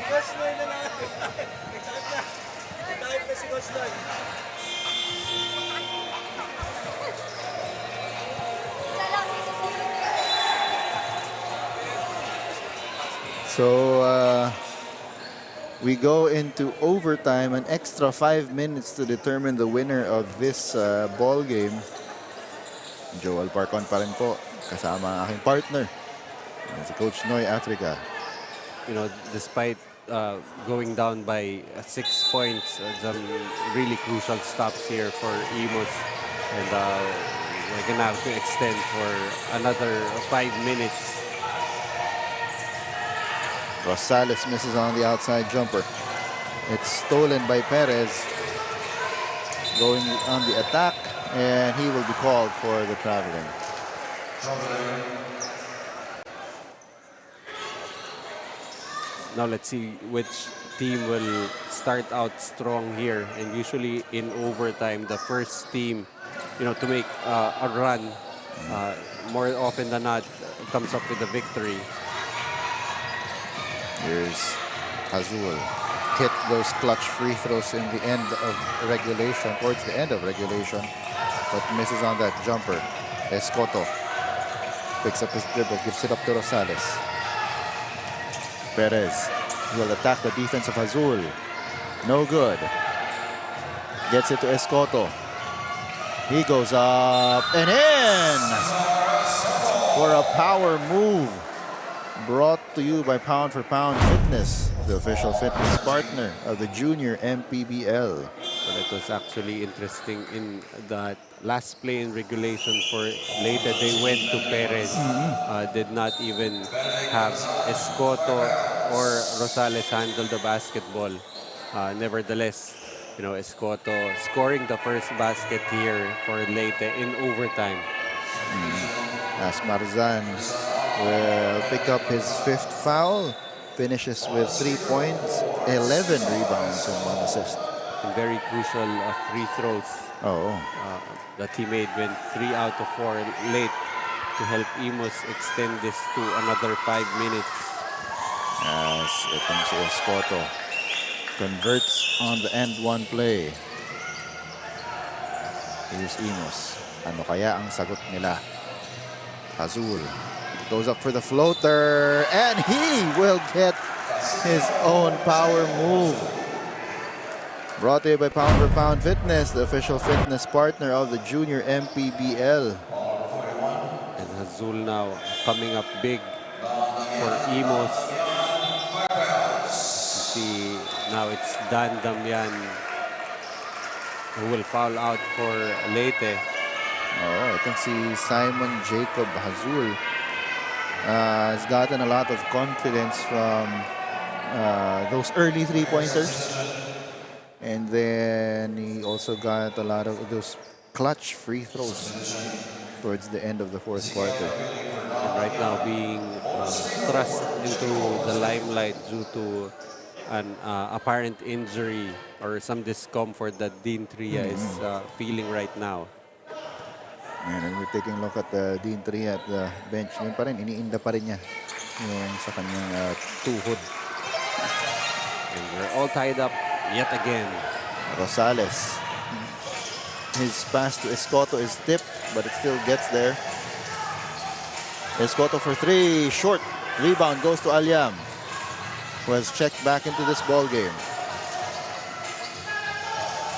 Coach Lloyd na lang. Nag-type na. Nag-type na si Coach Lloyd. So we go into overtime, an extra 5 minutes to determine the winner of this ball game. Joel Parcon pa rin po, kasama ang aking partner, si Coach Noy Africa. You know, despite going down by 6 points, some really crucial stops here for Imus, and we're gonna have to extend for another 5 minutes. Rosales misses on the outside jumper. It's stolen by Perez. Going on the attack, and he will be called for the traveling. Now let's see which team will start out strong here. And usually in overtime, the first team, you know, to make a run, more often than not, comes up with a victory. Here's Azul. Hit those clutch free throws in the end of regulation, towards the end of regulation, but misses on that jumper. Escoto picks up his dribble, gives it up to Rosales. Perez will attack the defense of Azul. No good. Gets it to Escoto. He goes up and in for a power move. Brought to you by Pound for Pound Fitness, the official fitness partner of the junior MPBL. Well, it was actually interesting in that last play in regulation for Leyte. They went to Perez, did not even have Escoto or Rosales handle the basketball. Nevertheless, you know, Escoto scoring the first basket here for Leyte in overtime. As Marzan will pick up his 5th foul, finishes with 3 points, 11 rebounds and 1 assist. And very crucial free throws Oh, that he made, went 3 out of 4 late to help Imus extend this to another 5 minutes. as itong si Escoto converts on the end one play. Here's Imus. Ano kaya ang sagot nila? Azul goes up for the floater, and he will get his own power move. Brought to you by Pound for Pound Fitness, the official fitness partner of the junior MPBL. And Azul now coming up big for Imus. See, now it's Dan Damian who will foul out for Leyte. Oh, itong si Simon Jacob Hazul has gotten a lot of confidence from those early three-pointers. And then he also got a lot of those clutch free throws towards the end of the 4th quarter. And right now being thrust into the limelight due to an apparent injury or some discomfort that Dean Tria is feeling right now. And we're taking a look at Dean Tria at the bench. Yun pa rin, iniinda pa rin niya yung sa kanyang tuhod. And we're all tied up yet again. Rosales. His pass to Escoto is tipped, but it still gets there. Escoto for 3, short. Rebound goes to Alyam, who has checked back into this ball game.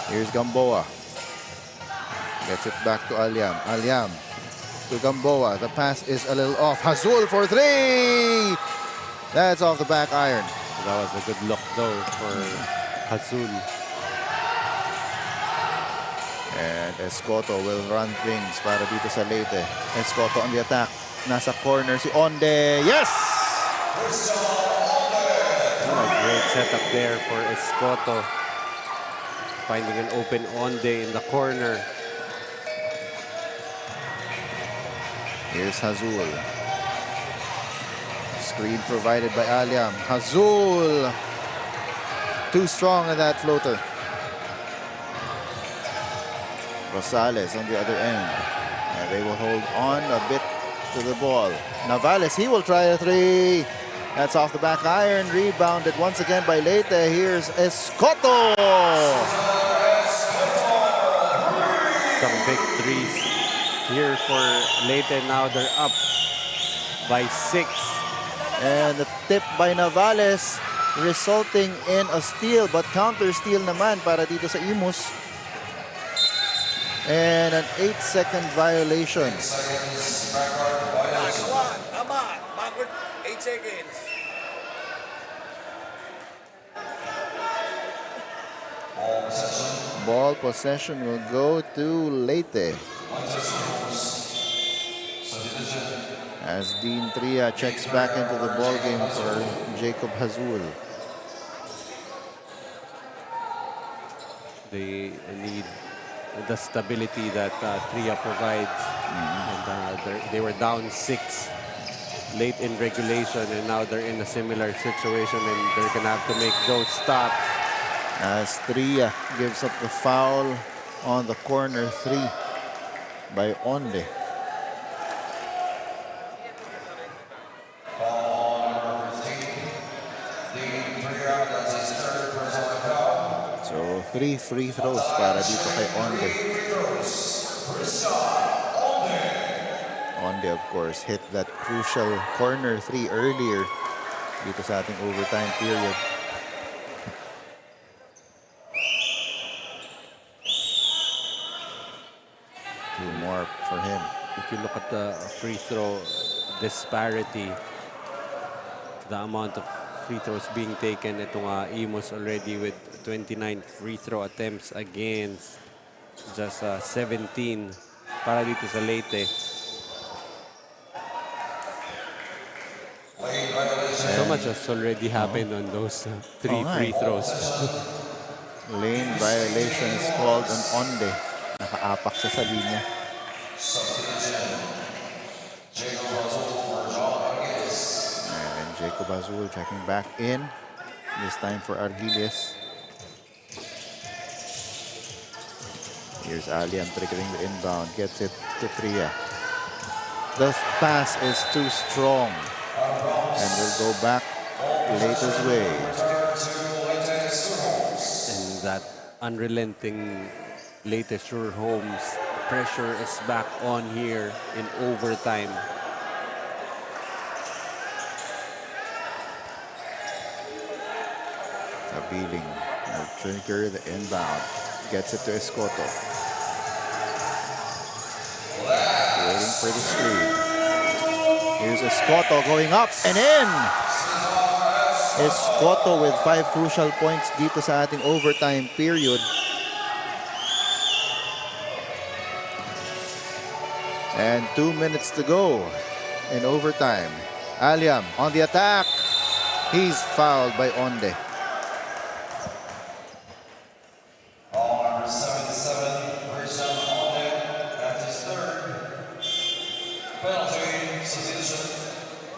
Here's Gamboa. Gets it back to Alyam. Alyam to Gamboa. The pass is a little off. Hazul for three. That's off the back iron. That was a good look though for Hazul. And Escoto will run things para dito sa Leyte. Escoto on the attack. Nasa corner si Onde. Yes! Oh, great setup there for Escoto. Finding an open Onde in the corner. Here's Hazul. Screen provided by Alyam. Hazul. Too strong on that floater. Rosales on the other end. And they will hold on a bit to the ball. Navales, he will try a three. That's off the back iron. Rebounded once again by Leyte. Here's Escoto. Some big threes here for Leyte. Now they're up by 6. And the tip by Navales resulting in a steal, but counter steal naman para dito sa Imus. And an 8-second violation. Tama. Backward 8 seconds. Ball possession will go to Leyte. As Dean Tria checks back into the ball game for Jacob Hazul. They need the stability that Tria provides. And they were down 6 late in regulation, and now they're in a similar situation, and they're gonna have to make those stops. As Tria gives up the foul on the corner 3 by Onde. So 3 free throws para dito kay Onde. Onde, of course, hit that crucial corner 3 earlier dito sa ating overtime period. Two more for him. If you look at the free throw disparity, the amount of free throws being taken, itong Imus already with 29 free throw attempts against just 17 para dito sa Leyte. So much has already happened on those 3 free throws. Lane violation is called on Onde. Nakaapak siya sa linya. And Jacob Hazul checking back in. This time for Argilies. Here's Alyam triggering the inbound. Gets it to Tria. The pass is too strong. And will go back Leyte's way. And that unrelenting Leyte Sure Homes pressure is back on here in overtime. Abiling will trigger the inbound. Gets it to Escoto. Waiting for the screen. Here's Escoto going up and in. Escoto with 5 crucial points dito sa ating overtime period. And 2 minutes to go in overtime. Alyam on the attack. He's fouled by Onde.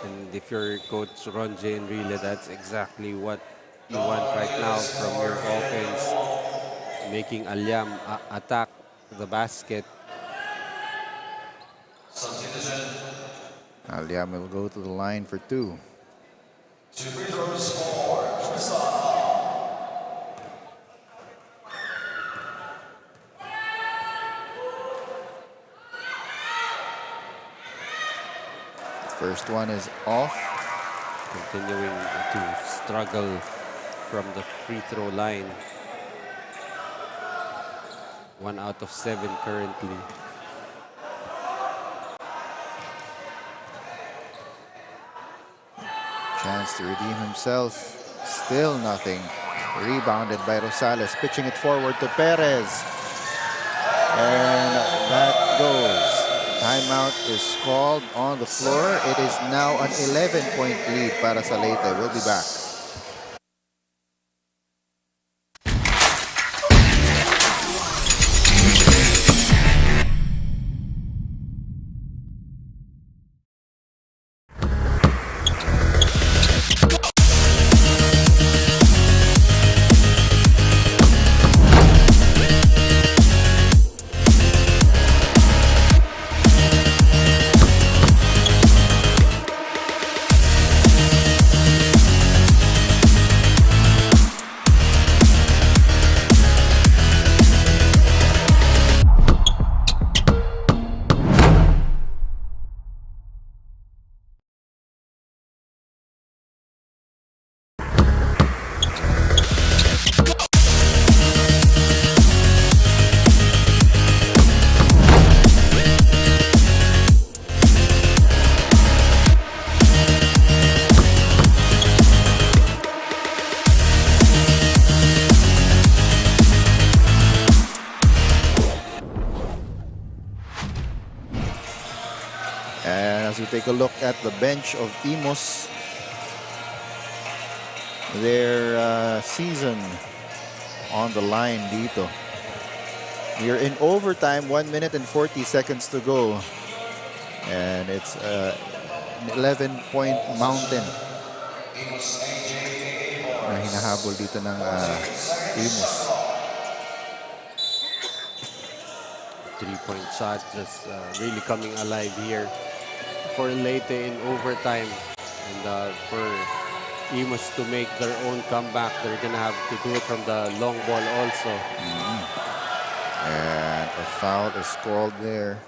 And if you're Coach Ronje Enrile, that's exactly what you want right now from your offense. Making Alyam attack the basket. Alyam will go to the line for 2. First one is off. Continuing to struggle from the free throw line. 1 out of 7 currently. Chance to redeem himself. Still nothing. Rebounded by Rosales, pitching it forward to Perez. And that goes. Timeout is called on the floor. It is now an 11-point lead para sa Leyte. We'll be back. And as we take a look at the bench of Imus, their season on the line dito. We're in overtime, 1 minute and 40 seconds to go. And it's an 11-point mountain na hinahabol dito ng Imus. 3-point shot just really coming alive here for Leyte in overtime. And for Imus to make their own comeback, they're gonna have to do it from the long ball also. And a foul is called there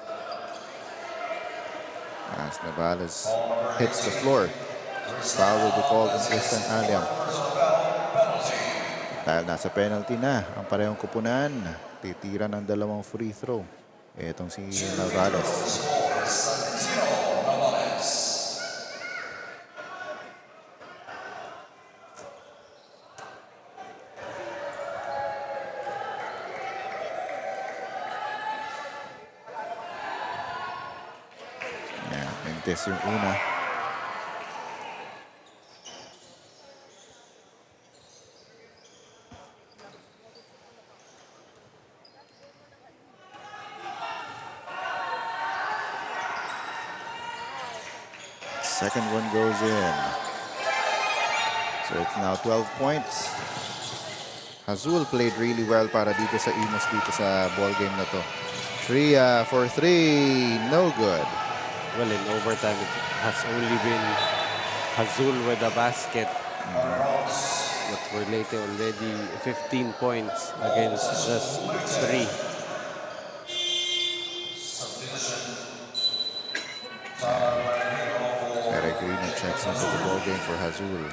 as Navales hits the floor. Foul will be called on Tristan Aliam. Dahil nasa penalty na ang parehong kupunan, titira ng dalawang free throw. Itong si Navales. Mentes yung una. Second one goes in. So it's now 12 points. Hazul played really well para dito sa Imus dito sa ball game na to. 3 for 3, no good. Well, in overtime, it has only been Hazul with a basket. But for Leyte, already 15 points against just 3. Peregrino checks into the ball game for Hazul.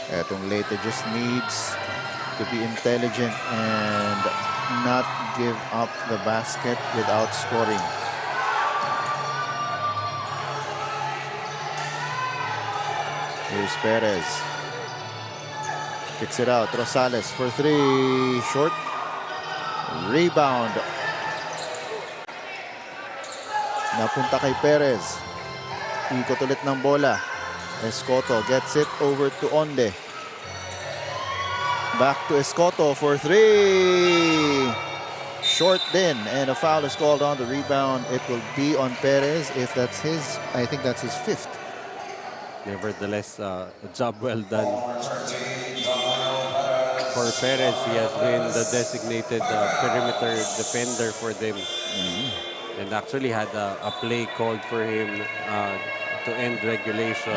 Etong Leyte just needs to be intelligent and not give up the basket without scoring. Here's Perez. Kicks it out. Rosales for 3. Short. Rebound. Napunta kay Perez. Ikot ulit ng bola. Escoto gets it over to Onde. Back to Escoto for 3. Short din, and a foul is called on the rebound. It will be on Perez if that's his, I think that's his 5th. Nevertheless, a job well done for Perez. He has been the designated perimeter defender for them. And actually had a play called for him to end regulation.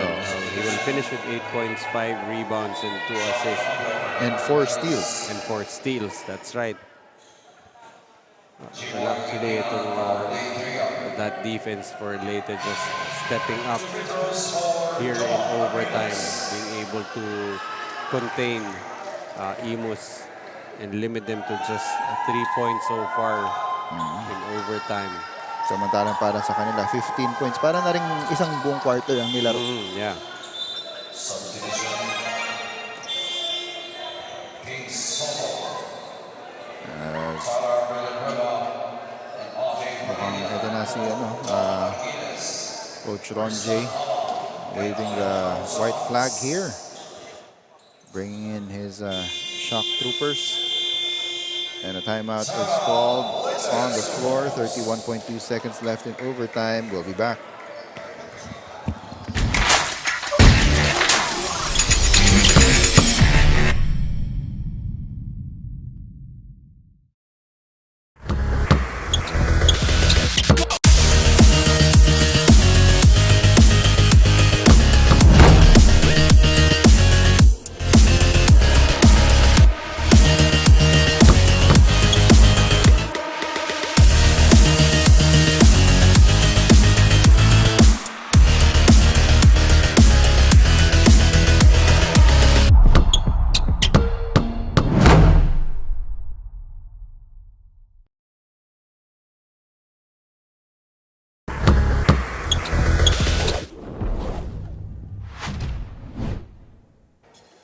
He will finish with 8 points, 5 rebounds, and 2 assists. And 4 steals. And 4 steals, that's right. Well, actually, itong, that defense for Leyte just stepping up. here in overtime, being able to contain Imus and limit them to just 3 points so far in overtime. Samantalang para sa kanila, 15 points. Para na rin isang buong quarter ang nilaro. Yeah. Mukhang ito na si Coach Ron J. waving the white flag here. Bringing in his shock troopers. And a timeout is called on the floor. 31.2 seconds left in overtime. We'll be back.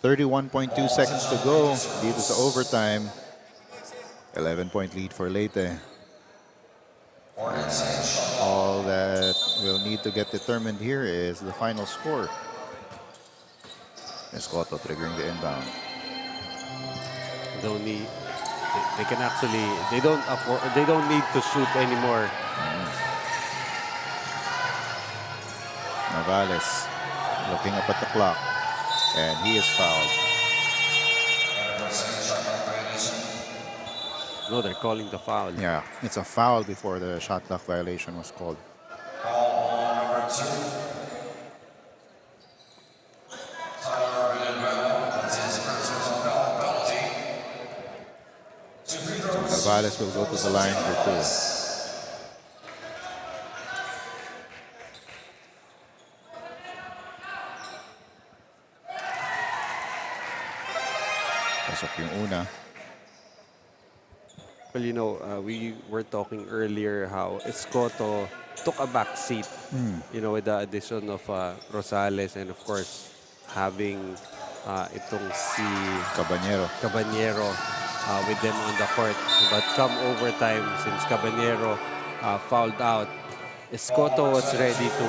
.2 seconds to go dito sa overtime. 11-point lead for Leyte. All that will need to get determined here is the final score. Escoto triggering the inbound. They can actually, they don't need to shoot anymore. Navales looking up at the clock. And he is fouled. No, they're calling the foul. Yeah, it's a foul before the shot clock violation was called. Navales will go to the line for two. Pasok yung una. Well, you know, we were talking earlier how Escoto took a back seat, you know, with the addition of Rosales and of course having itong si Cabanyero with them on the court. But come overtime, since Cabanyero fouled out, Escoto was ready to,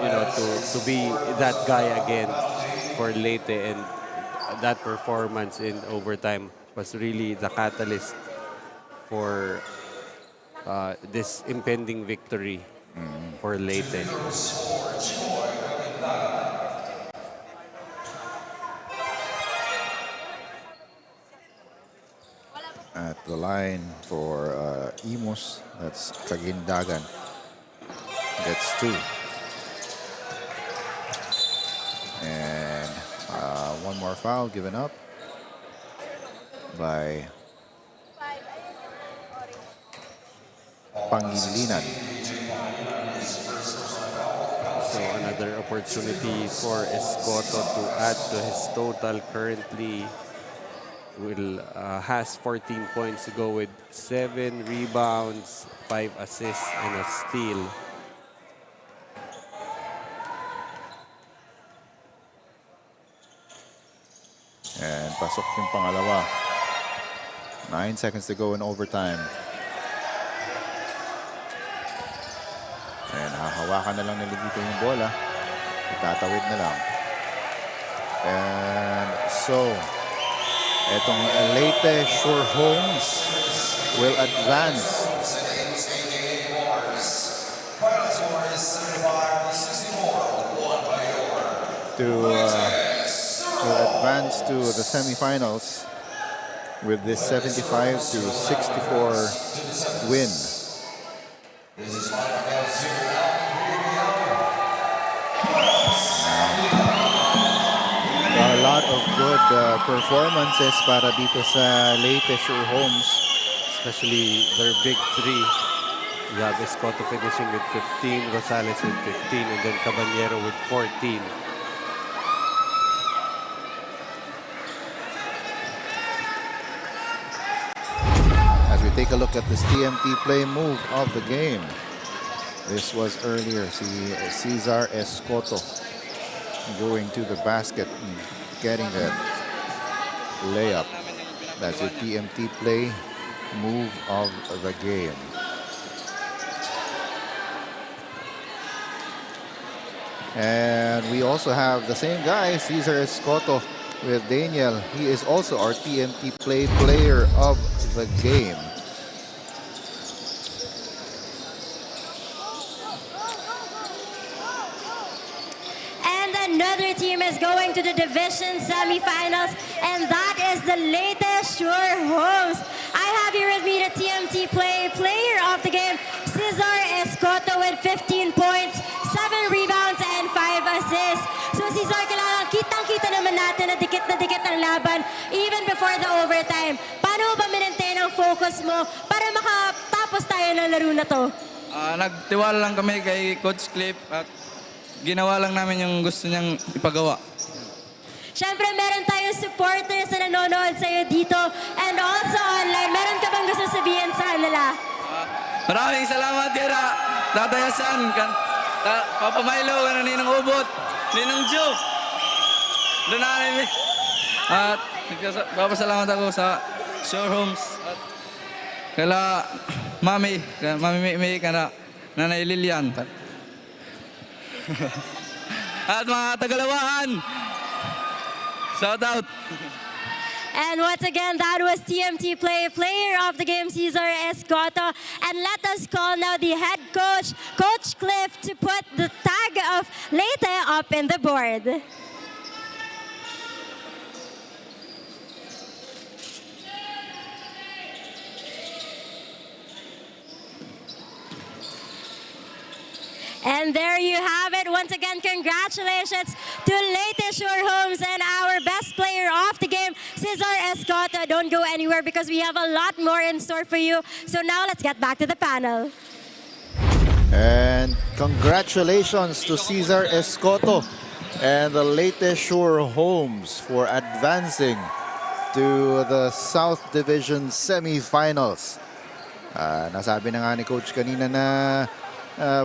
you know, to be that guy again for Leyte, and that performance in overtime was really the catalyst for this impending victory for Leyte. At the line for Imus, that's Kagindagan. Gets two. And one more foul given up by Pangilinan. So another opportunity for Escoto to add to his total. Currently has 14 points to go with 7 rebounds, 5 assists, and a steal. And pasok yung pangalawa. 9 seconds to go in overtime. And hahawakan na lang nila dito yung bola. Itatawid na lang. And so, etong Leyte Shore Homes will advance to the semifinals with this 75-64 win. A lot of good performances para dito sa Leyte Shore Homes. Especially their big three. You have Escoto finishing with 15, Rosales with 15, and then Caballero with 14. As we take a look at this TMT play move of the game. This was earlier. See Cesar Escoto going to the basket and getting that layup. That's your TMT play move of the game. And we also have the same guy, Cesar Escoto, with Daniel. He is also our TMT player of the game. Another team is going to the division semifinals, and that is the Leyte Shore Homes. I have here with me the TMT player of the game, Cesar Escoto, with 15 points, 7 rebounds, and 5 assists. So Cesar, kailangan kitang-kita naman natin na dikit ang laban even before the overtime. Paano ba maintain ang focus mo para makatapos tayo ng laro na to? Nagtiwala lang kami kay Coach Cliff at ginawa lang namin yung gusto niyang ipagawa. Siyempre, meron tayong supporters na nanonood sa'yo dito and also online. Meron ka bang gusto sabihin sa kanila? Maraming salamat, Tira. Tatayasan. Papa Milo, Ninang Ubot, Ninang Joe. Doon na namin. At papasalamat ako sa Shore Homes. At kala Mami May, Nanay Lilian. At mga Tagalawahan, shout out. And once again, that was TMT player of the game, Cesar Escoto. And let us call now the head coach, Coach Cliff, to put the tag of Leyte up in the board. And there you have it. Once again, congratulations to Leyte Shore Homes and our best player of the game, Cesar Escoto. Don't go anywhere because we have a lot more in store for you. So now let's get back to the panel. And congratulations to Cesar Escoto and the Leyte Shore Homes for advancing to the South Division semifinals. Nasabi na nga ni Coach kanina na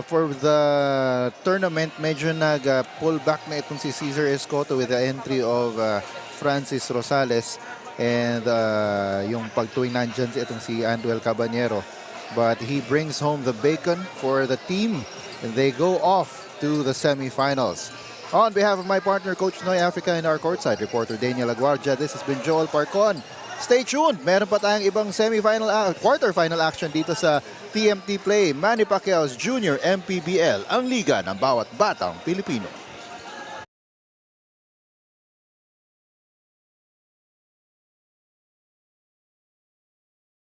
for the tournament, medyo nag-pull back na itong si Cesar Escoto with the entry of Francis Rosales and yung pagtuwing nandyan itong si Anduel Caballero. But he brings home the bacon for the team and they go off to the semifinals. On behalf of my partner, Coach Noy Africa, and our courtside reporter Daniel Aguardia, this has been Joel Parcon. Stay tuned. Meron pa tayong ibang quarterfinal action dito sa TMT Play. Manny Pacquiao's Junior MPBL, ang liga ng bawat batang Pilipino.